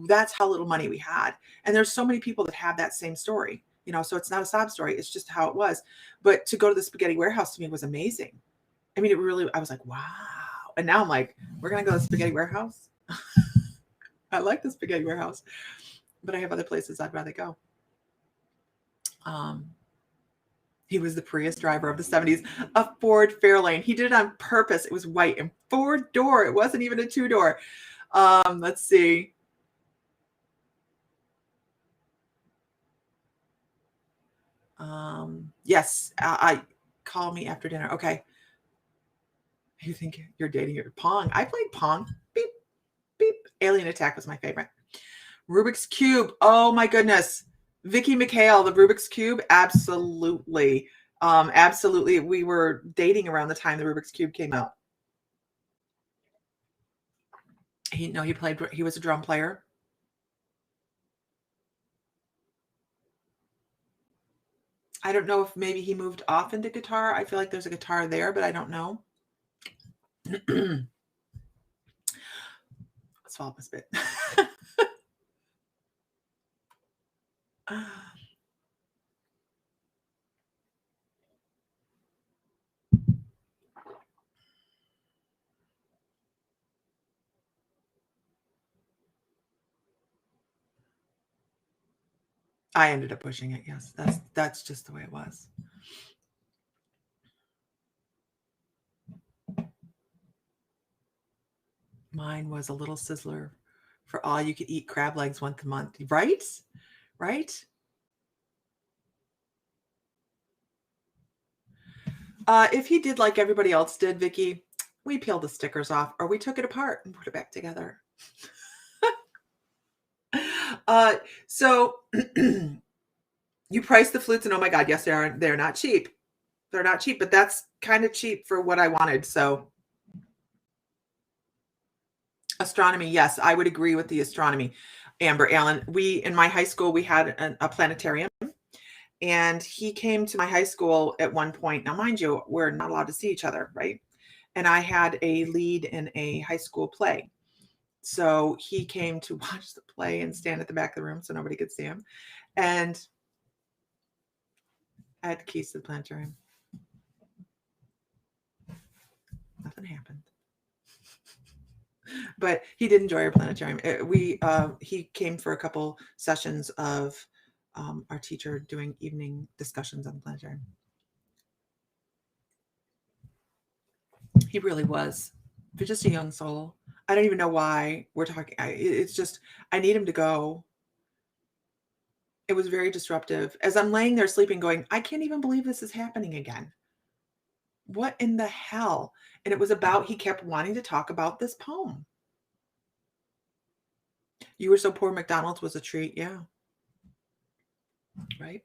That's how little money we had. And there's so many people that have that same story, so it's not a sob story. It's just how it was. But to go to the spaghetti warehouse to me was amazing. I mean, I was like, wow. And now I'm like, we're going to go to the spaghetti warehouse. I like the spaghetti warehouse, but I have other places I'd rather go. He was the Prius driver of the 70s, a Ford Fairlane. He did it on purpose. It was white and 4-door. It wasn't even a 2-door. Let's see. Yes, I call me after dinner. Okay. You think you're dating your Pong? I played Pong. Beep, beep. Alien Attack was my favorite. Rubik's Cube. Oh my goodness. Vicky McHale, the Rubik's Cube. Absolutely. Absolutely. We were dating around the time the Rubik's Cube came out. He was a drum player. I don't know if maybe he moved off into guitar. I feel like there's a guitar there, but I don't know. Swallow a spit. I ended up pushing it. Yes, that's just the way it was. Mine was a little sizzler for all you could eat crab legs once a month. Right? Right? If he did like everybody else did, Vicky, we peeled the stickers off or we took it apart and put it back together. So you price the flutes and oh my God, yes, they're not cheap. They're not cheap, but that's kind of cheap for what I wanted. So astronomy, yes, I would agree with the astronomy. Amber Allen, in my high school, we had a planetarium and he came to my high school at one point. Now, mind you, we're not allowed to see each other, right? And I had a lead in a high school play. So he came to watch the play and stand at the back of the room so nobody could see him. And I had the keys to the planetarium. Nothing happened. But he did enjoy our planetarium. He came for a couple sessions of our teacher doing evening discussions on the planetarium. He really was. But just a young soul. I don't even know why we're talking. It's just, I need him to go. It was very disruptive. As I'm laying there sleeping going, I can't even believe this is happening again. What in the hell? And it was about, he kept wanting to talk about this poem. You Were So Poor, McDonald's was a treat. Yeah. Right.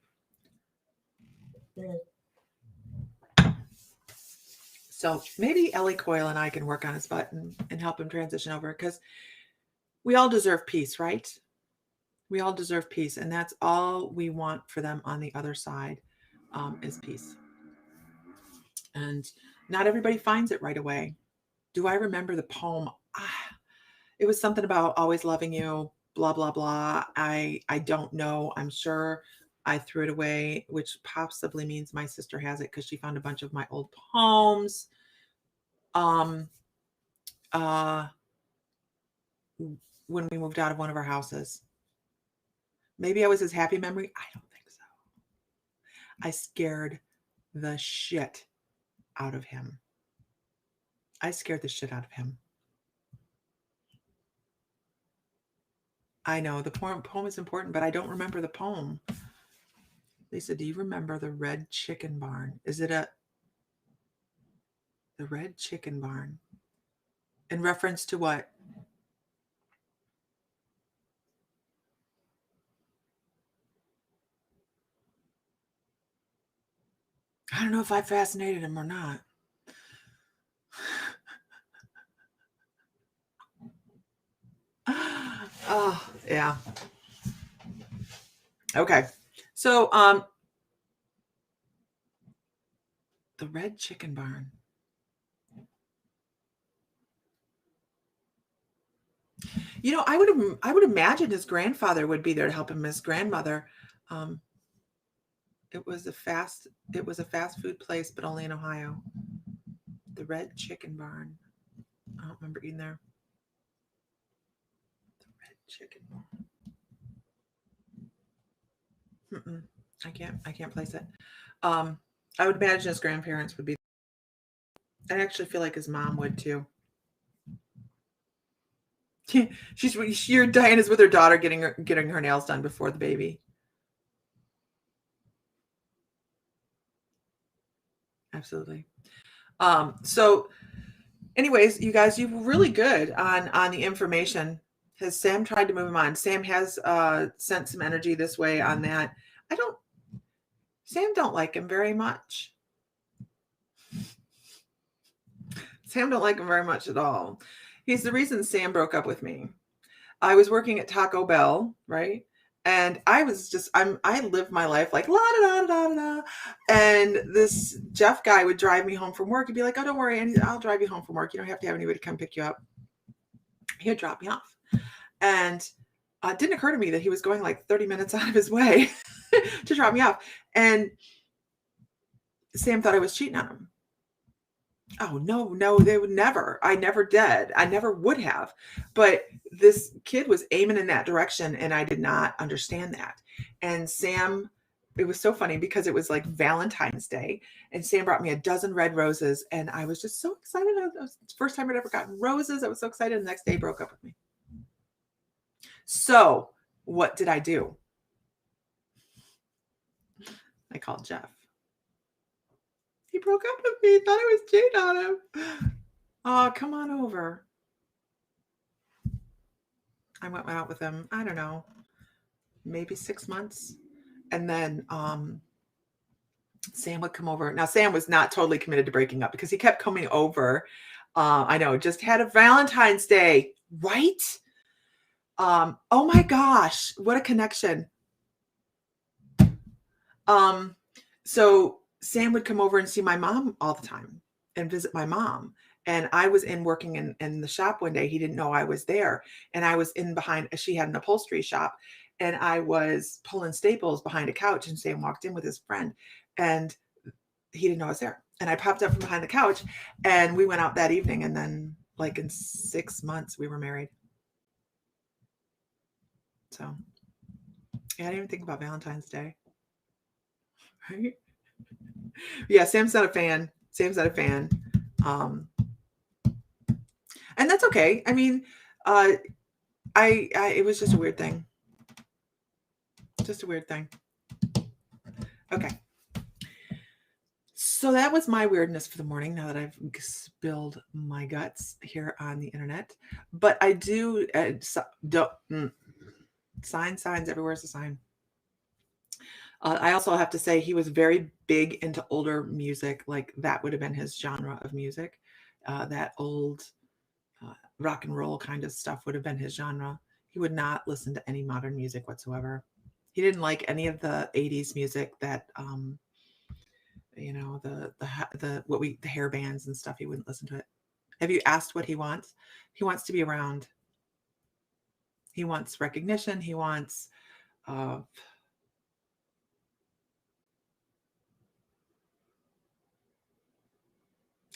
So maybe Ellie Coyle and I can work on his butt and help him transition over because we all deserve peace, right? We all deserve peace. And that's all we want for them on the other side is peace. And not everybody finds it right away. Do I remember the poem? It was something about always loving you, blah, blah, blah. I don't know. I'm sure I threw it away, which possibly means my sister has it because she found a bunch of my old poems. When we moved out of one of our houses. Maybe I was his happy memory. I don't think so. I scared the shit out of him. I scared the shit out of him. I know the poem is important, but I don't remember the poem. Lisa, do you remember the Red Chicken Barn? Is it the Red Chicken Barn? In reference to what? I don't know if I fascinated him or not. Oh, yeah. Okay. So, the red chicken barn. You know, I would imagine his grandfather would be there to help him. His grandmother. Um, it was a fast food place, but only in Ohio. The red chicken barn. I don't remember eating there. The red chicken barn. Mm-mm. I can't place it. I would imagine his grandparents would be. I actually feel like his mom would too. You're Diana's with her daughter getting her nails done before the baby. Absolutely. So anyways, you guys, you were really good on the information. Has Sam tried to move him on? Sam has sent some energy this way on that. Sam don't like him very much. Sam don't like him very much at all. He's the reason Sam broke up with me. I was working at Taco Bell, right? And I was just I lived my life like la da da da da. And this Jeff guy would drive me home from work. He'd be like, "Oh, don't worry, I'll drive you home from work. You don't have to have anybody come pick you up." He would drop me off. And it didn't occur to me that he was going like 30 minutes out of his way to drop me off. And Sam thought I was cheating on him. Oh, no, they would never. I never did. I never would have. But this kid was aiming in that direction, and I did not understand that. And Sam, it was so funny because it was like Valentine's Day, and Sam brought me a dozen red roses, and I was just so excited. It was the first time I'd ever gotten roses. I was so excited. The next day, he broke up with me. So, what did I do? I called Jeff. He broke up with me. Thought I was cheating on him. Oh, come on over. I went out with him, I don't know, maybe 6 months. And then Sam would come over. Now, Sam was not totally committed to breaking up because he kept coming over. I know, just had a Valentine's Day, right? Oh my gosh, what a connection. So Sam would come over and see my mom all the time and visit my mom. And I was working in the shop one day. He didn't know I was there. And I was in behind, she had an upholstery shop. And I was pulling staples behind a couch. And Sam walked in with his friend. And he didn't know I was there. And I popped up from behind the couch. And we went out that evening. And then, like in 6 months, we were married. So, yeah, I didn't even think about Valentine's Day. Right? Yeah, Sam's not a fan. And that's okay. I mean, it was just a weird thing. Just a weird thing. Okay. So that was my weirdness for the morning. Now that I've spilled my guts here on the internet, but I do signs everywhere's a sign. I also have to say he was very big into older music. Like that would have been his genre of music. That old rock and roll kind of stuff would have been his genre. He would not listen to any modern music whatsoever. He didn't like any of the 80s music that the hair bands and stuff. He wouldn't listen to it. Have you asked what he wants? He wants to be around. He wants recognition. He wants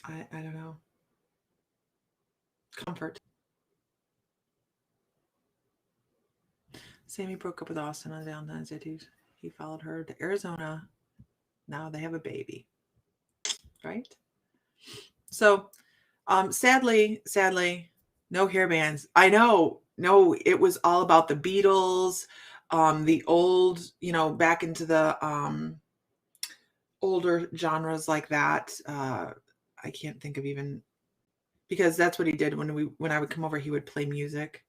I don't know. Comfort. Sammy broke up with Austin on Valentine's Day. He followed her to Arizona. Now they have a baby. Right? So, sadly, no hair bands. I know. No, it was all about the Beatles, the old, back into the older genres like that. I can't think of even because that's what he did when I would come over. He would play music.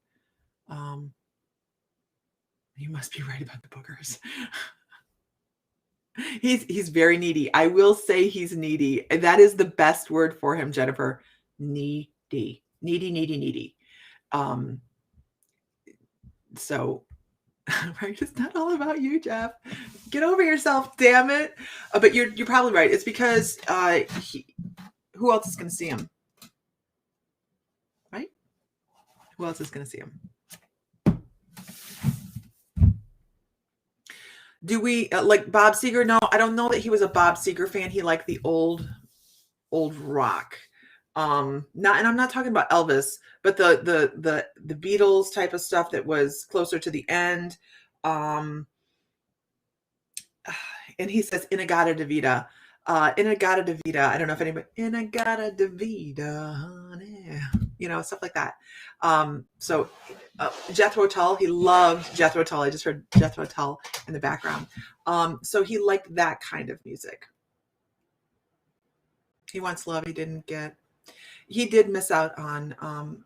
You must be right about the boogers. He's very needy. I will say he's needy. That is the best word for him, Jennifer. Needy. Needy. So right, it's not all about you, Jeff. Get over yourself, damn it. But you're probably right. It's because who else is going to see him? Right? Who else is going to see him? Do we like Bob Seger? No, I don't know that he was a Bob Seger fan. He liked the old rock. Not, and I'm not talking about Elvis, but the Beatles type of stuff that was closer to the end. And he says In-A-Gadda-Da-Vida. In-A-Gadda-Da-Vida. I don't know if anybody In-A-Gadda-Da-Vida, honey. You know, stuff like that. So Jethro Tull, he loved Jethro Tull. I just heard Jethro Tull in the background. So he liked that kind of music. He wants love he didn't get. He did miss out on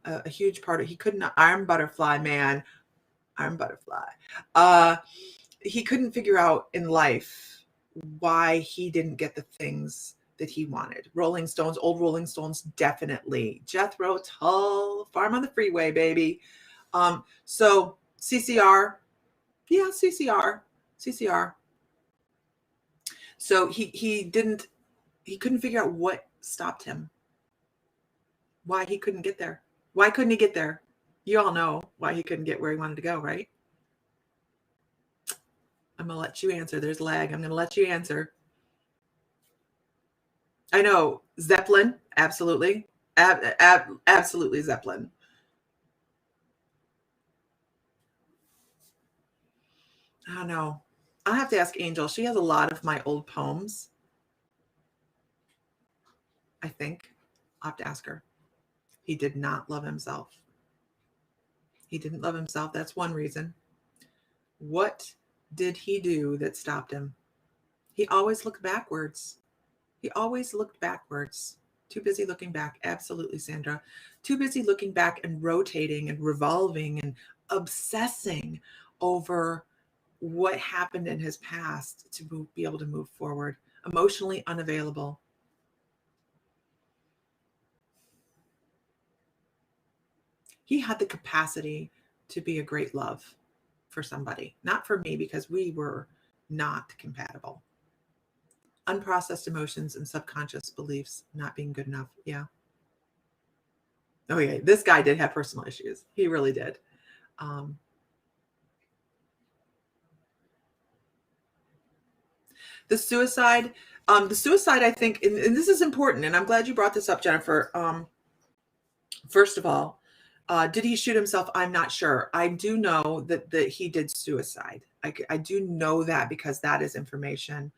a huge part of, he couldn't, Iron Butterfly, man. Iron Butterfly. He couldn't figure out in life why he didn't get the things that he wanted. Rolling Stones, old Rolling Stones, definitely. Jethro Tull, Farm on the Freeway, baby. So CCR, yeah, CCR. So he couldn't figure out what stopped him. Why he couldn't get there. Why couldn't he get there? You all know why he couldn't get where he wanted to go, right? I'm going to let you answer. There's lag. I'm going to let you answer. I know. Zeppelin. Absolutely. Absolutely Zeppelin. I don't know. I'll have to ask Angel. She has a lot of my old poems. I think. I'll have to ask her. He did not love himself. He didn't love himself. That's one reason. What did he do that stopped him? He always looked backwards. He always looked backwards. Too busy looking back. Absolutely, Sandra. Too busy looking back and rotating and revolving and obsessing over what happened in his past to be able to move forward. Emotionally unavailable. He had the capacity to be a great love for somebody. Not for me, because we were not compatible. Unprocessed emotions and subconscious beliefs not being good enough. Yeah. Oh, yeah. This guy did have personal issues. He really did. The suicide, I think, and this is important, and I'm glad you brought this up, Jennifer. First of all, did he shoot himself? I'm not sure. I do know that he did suicide. I do know that because that is information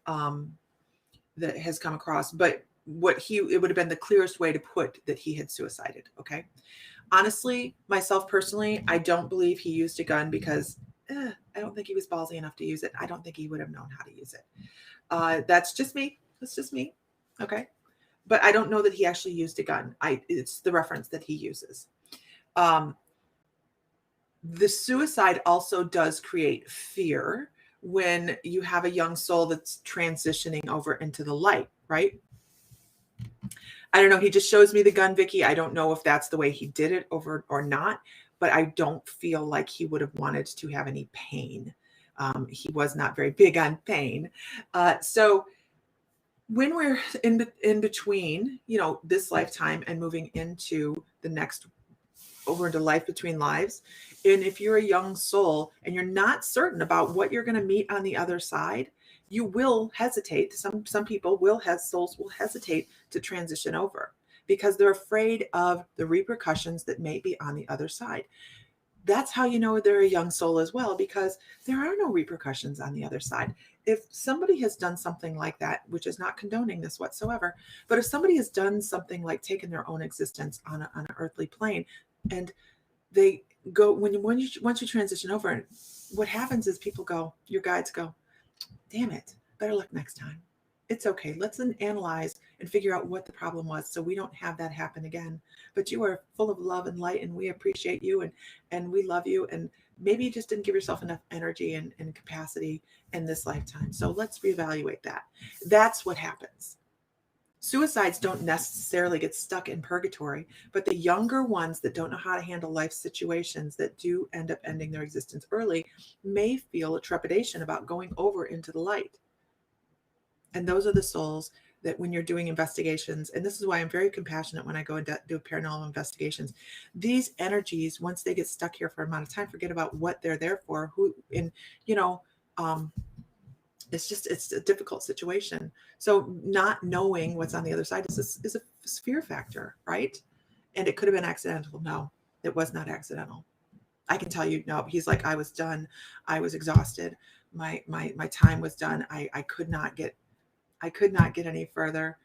that has come across. But it would have been the clearest way to put that he had suicided. Okay. Honestly, myself personally, I don't believe he used a gun because I don't think he was ballsy enough to use it. I don't think he would have known how to use it. That's just me. That's just me. Okay. But I don't know that he actually used a gun. It's the reference that he uses. The suicide also does create fear when you have a young soul that's transitioning over into the light, right? I don't know. He just shows me the gun, Vicky. I don't know if that's the way he did it over or not, but I don't feel like he would have wanted to have any pain. He was not very big on pain. So when we're in between, this lifetime and moving into the next, over into life between lives, and if you're a young soul and you're not certain about what you're going to meet on the other side, you will hesitate. Some people souls will hesitate to transition over because they're afraid of the repercussions that may be on the other side. That's how you know they're a young soul as well, because there are no repercussions on the other side. If somebody has done something like that, which is not condoning this whatsoever, but if somebody has done something like taken their own existence on an earthly plane, and they go, once you transition over, what happens is people go, your guides go, damn it, better luck next time. It's okay. Let's analyze and figure out what the problem was so we don't have that happen again. But you are full of love and light, and we appreciate you, and we love you. And maybe you just didn't give yourself enough energy and capacity in this lifetime. So let's reevaluate that. That's what happens. Suicides don't necessarily get stuck in purgatory, but the younger ones that don't know how to handle life situations that do end up ending their existence early may feel a trepidation about going over into the light. And those are the souls that when you're doing investigations, and this is why I'm very compassionate when I go and do paranormal investigations, these energies, once they get stuck here for a amount of time, forget about what they're there for, it's a difficult situation. So not knowing what's on the other side is a fear factor, right? And it could have been accidental. No, it was not accidental. I can tell you, no, he's like, I was done. I was exhausted. My time was done. I could not get any further.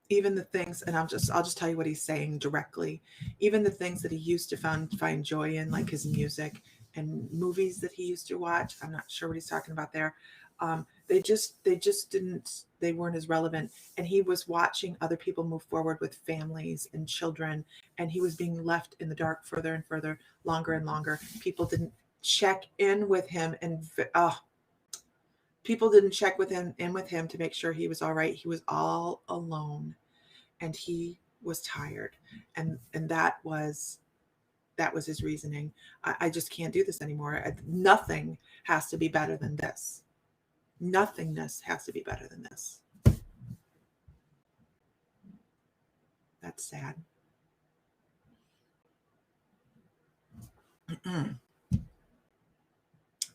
Even the things, and I'll just tell you what he's saying directly. Even the things that he used to find joy in, like his music and movies that he used to watch. I'm not sure what he's talking about there. They weren't as relevant. And he was watching other people move forward with families and children, and he was being left in the dark further and further, longer and longer. People didn't check in with him, and people didn't check in with him to make sure he was all right. He was all alone, and he was tired, and that was his reasoning. I just can't do this anymore. Nothing has to be better than this. Nothingness has to be better than this. That's sad.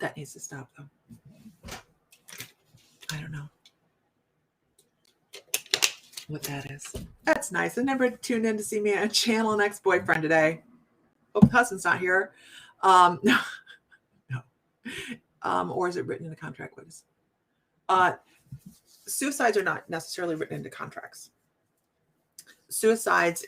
That needs to stop, though. I don't know what that is. That's nice. I never tuned in to see me on channel an ex-boyfriend today. Hope husband's not here. No. Or is it written in the contract? What is? Suicides are not necessarily written into contracts. Suicides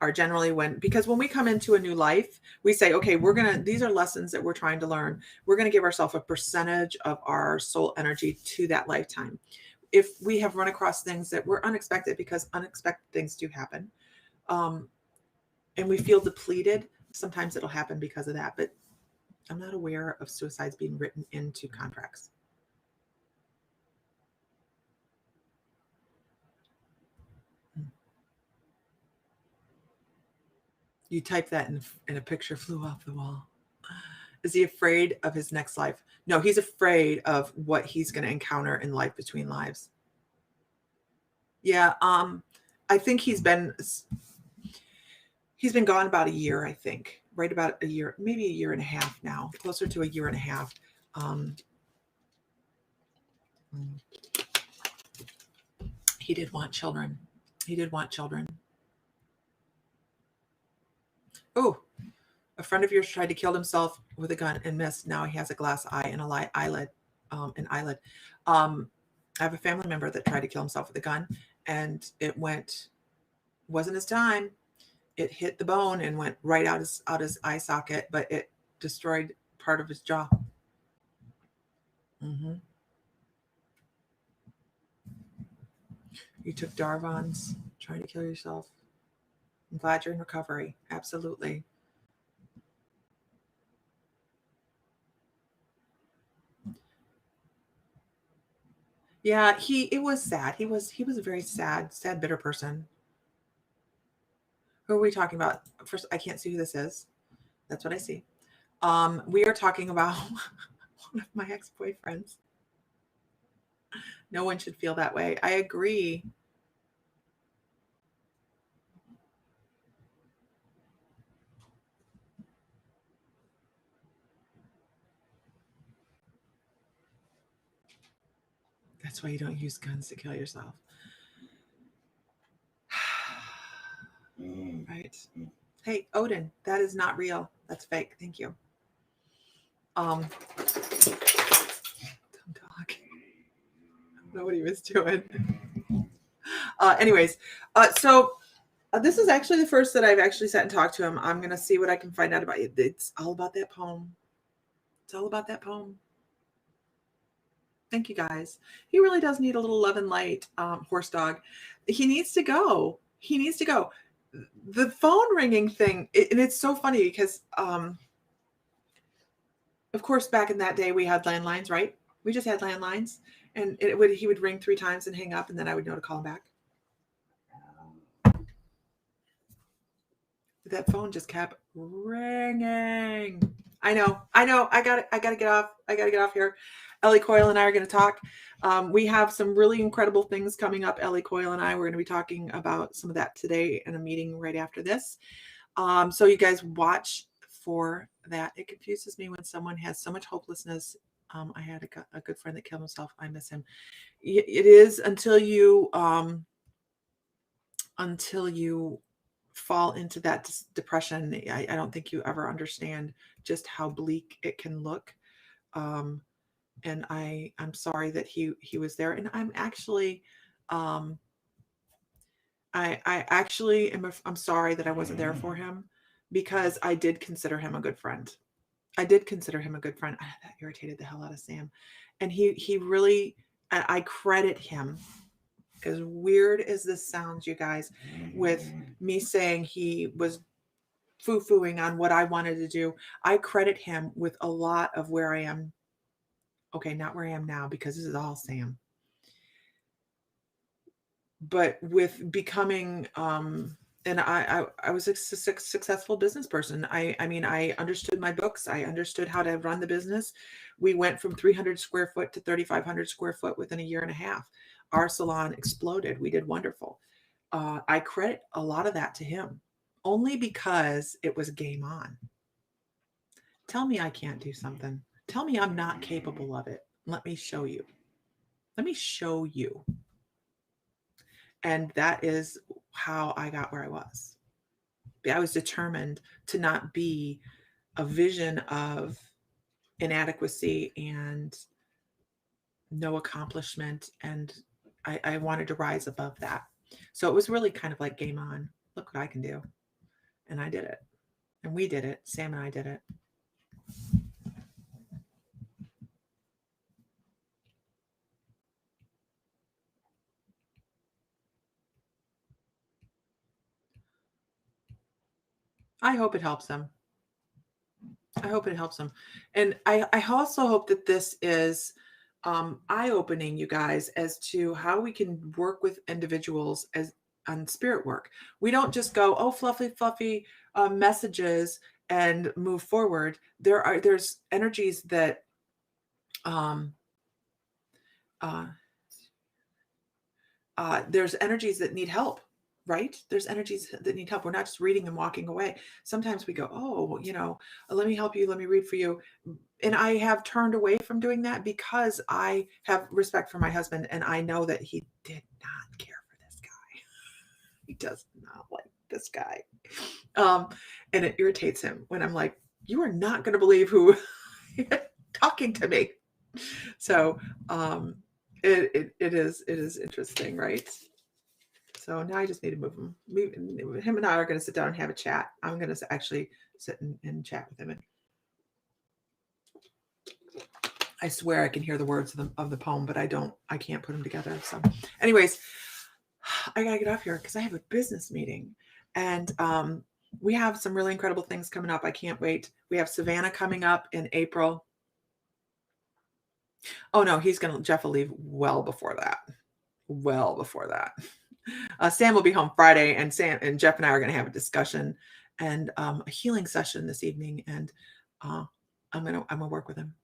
are generally because when we come into a new life, we say, okay, these are lessons that we're trying to learn. We're going to give ourselves a percentage of our soul energy to that lifetime. If we have run across things that were unexpected, because unexpected things do happen, and we feel depleted, sometimes it'll happen because of that. But I'm not aware of suicides being written into contracts. You type that and a picture flew off the wall. Is he afraid of his next life? No, he's afraid of what he's going to encounter in life between lives. Yeah, I think he's been gone about a year, I think. Right about a year, maybe a year and a half now, closer to a year and a half. He did want children. Oh, a friend of yours tried to kill himself with a gun and missed. Now he has a glass eye and an eyelid. I have a family member that tried to kill himself with a gun, and it wasn't his time. It hit the bone and went right out his eye socket, but it destroyed part of his jaw. Mm-hmm. You took Darvon's trying to kill yourself. I'm glad you're in recovery. Absolutely. Yeah, it was sad. He was a very sad, bitter person. Who are we talking about? First, I can't see who this is. That's what I see. We are talking about one of my ex-boyfriends. No one should feel that way. I agree. That's why you don't use guns to kill yourself. Right. Hey, Odin, that is not real. That's fake. Thank you. Dumb dog. I don't know what he was doing. Anyways, so this is actually the first that I've actually sat and talked to him. I'm going to see what I can find out about it. It's all about that poem. It's all about that poem. Thank you guys. He really does need a little love and light, horse dog. He needs to go. He needs to go. The phone ringing thing, and it's so funny because, of course, back in that day we had landlines, right? We just had landlines, and he would ring 3 times and hang up, and then I would know to call him back. That phone just kept ringing. I know. I got to get off. I got to get off here. Ellie Coyle and I are going to talk. We have some really incredible things coming up. Ellie Coyle and I, we're going to be talking about some of that today in a meeting right after this. So you guys watch for that. It confuses me when someone has so much hopelessness. I had a good friend that killed himself. I miss him. It is until you fall into that depression. I don't think you ever understand just how bleak it can look. And I'm sorry that he was there. And I'm actually, I actually I'm sorry that I wasn't there for him, because I did consider him a good friend. That irritated the hell out of Sam. And he really, I credit him, as weird as this sounds, you guys, with me saying he was foo-fooing on what I wanted to do. I credit him with a lot of where I am. Okay, not where I am now, because this is all Sam. But with becoming, and I was a successful business person. I mean, I understood my books. I understood how to run the business. We went from 300 square foot to 3,500 square foot within a year and a half. Our salon exploded. We did wonderful. I credit a lot of that to him, only because it was game on. Tell me I can't do something. Tell me I'm not capable of it. Let me show you. Let me show you. And that is how I got where I was. I was determined to not be a vision of inadequacy and no accomplishment. And I wanted to rise above that. So it was really kind of like game on. Look what I can do. And I did it. And we did it. Sam and I did it. I hope it helps them. I hope it helps them. And I also hope that this is eye-opening, you guys, as to how we can work with individuals as on spirit work. We don't just go, oh, fluffy messages and move forward. There's energies that there's energies that need help. Right? There's energies that need help. We're not just reading and walking away. Sometimes we go, oh, let me help you. Let me read for you. And I have turned away from doing that because I have respect for my husband. And I know that he did not care for this guy. He does not like this guy. And it irritates him when I'm like, you are not going to believe who talking to me. So it is interesting, right? So now I just need to move him. Him and I are going to sit down and have a chat. I'm going to actually sit and chat with him. And I swear I can hear the words of the poem, but I can't put them together. So anyways, I got to get off here because I have a business meeting. And we have some really incredible things coming up. I can't wait. We have Savannah coming up in April. Oh, no, Jeff will leave well before that. Sam will be home Friday, and Jeff and I are going to have a discussion and a healing session this evening. And I'm gonna work with him.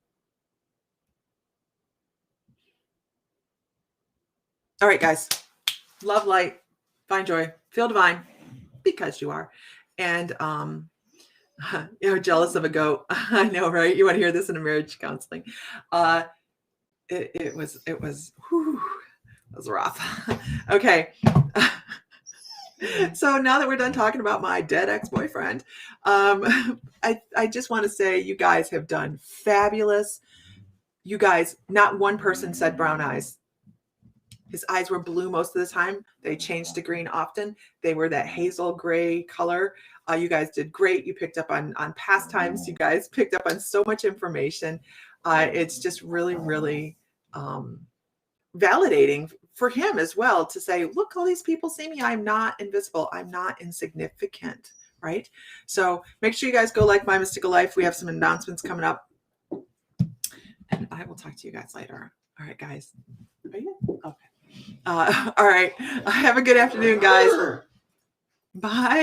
All right, guys. Love, light, find joy, feel divine, because you are. And you're jealous of a goat. I know, right? You want to hear this in a marriage counseling. It was rough. Okay. So now that we're done talking about my dead ex-boyfriend, I just want to say you guys have done fabulous. You guys, not one person said brown eyes. His eyes were blue most of the time. They changed to green often. They were that hazel gray color. You guys did great. You picked up on pastimes. You guys picked up on so much information. It's just really, really validating for him as well to say, look, all these people see me. I'm not invisible. I'm not insignificant. Right. So make sure you guys go like My Mystical Life. We have some announcements coming up. And I will talk to you guys later. All right, guys. Are you? Okay. All right. Have a good afternoon, guys. Bye.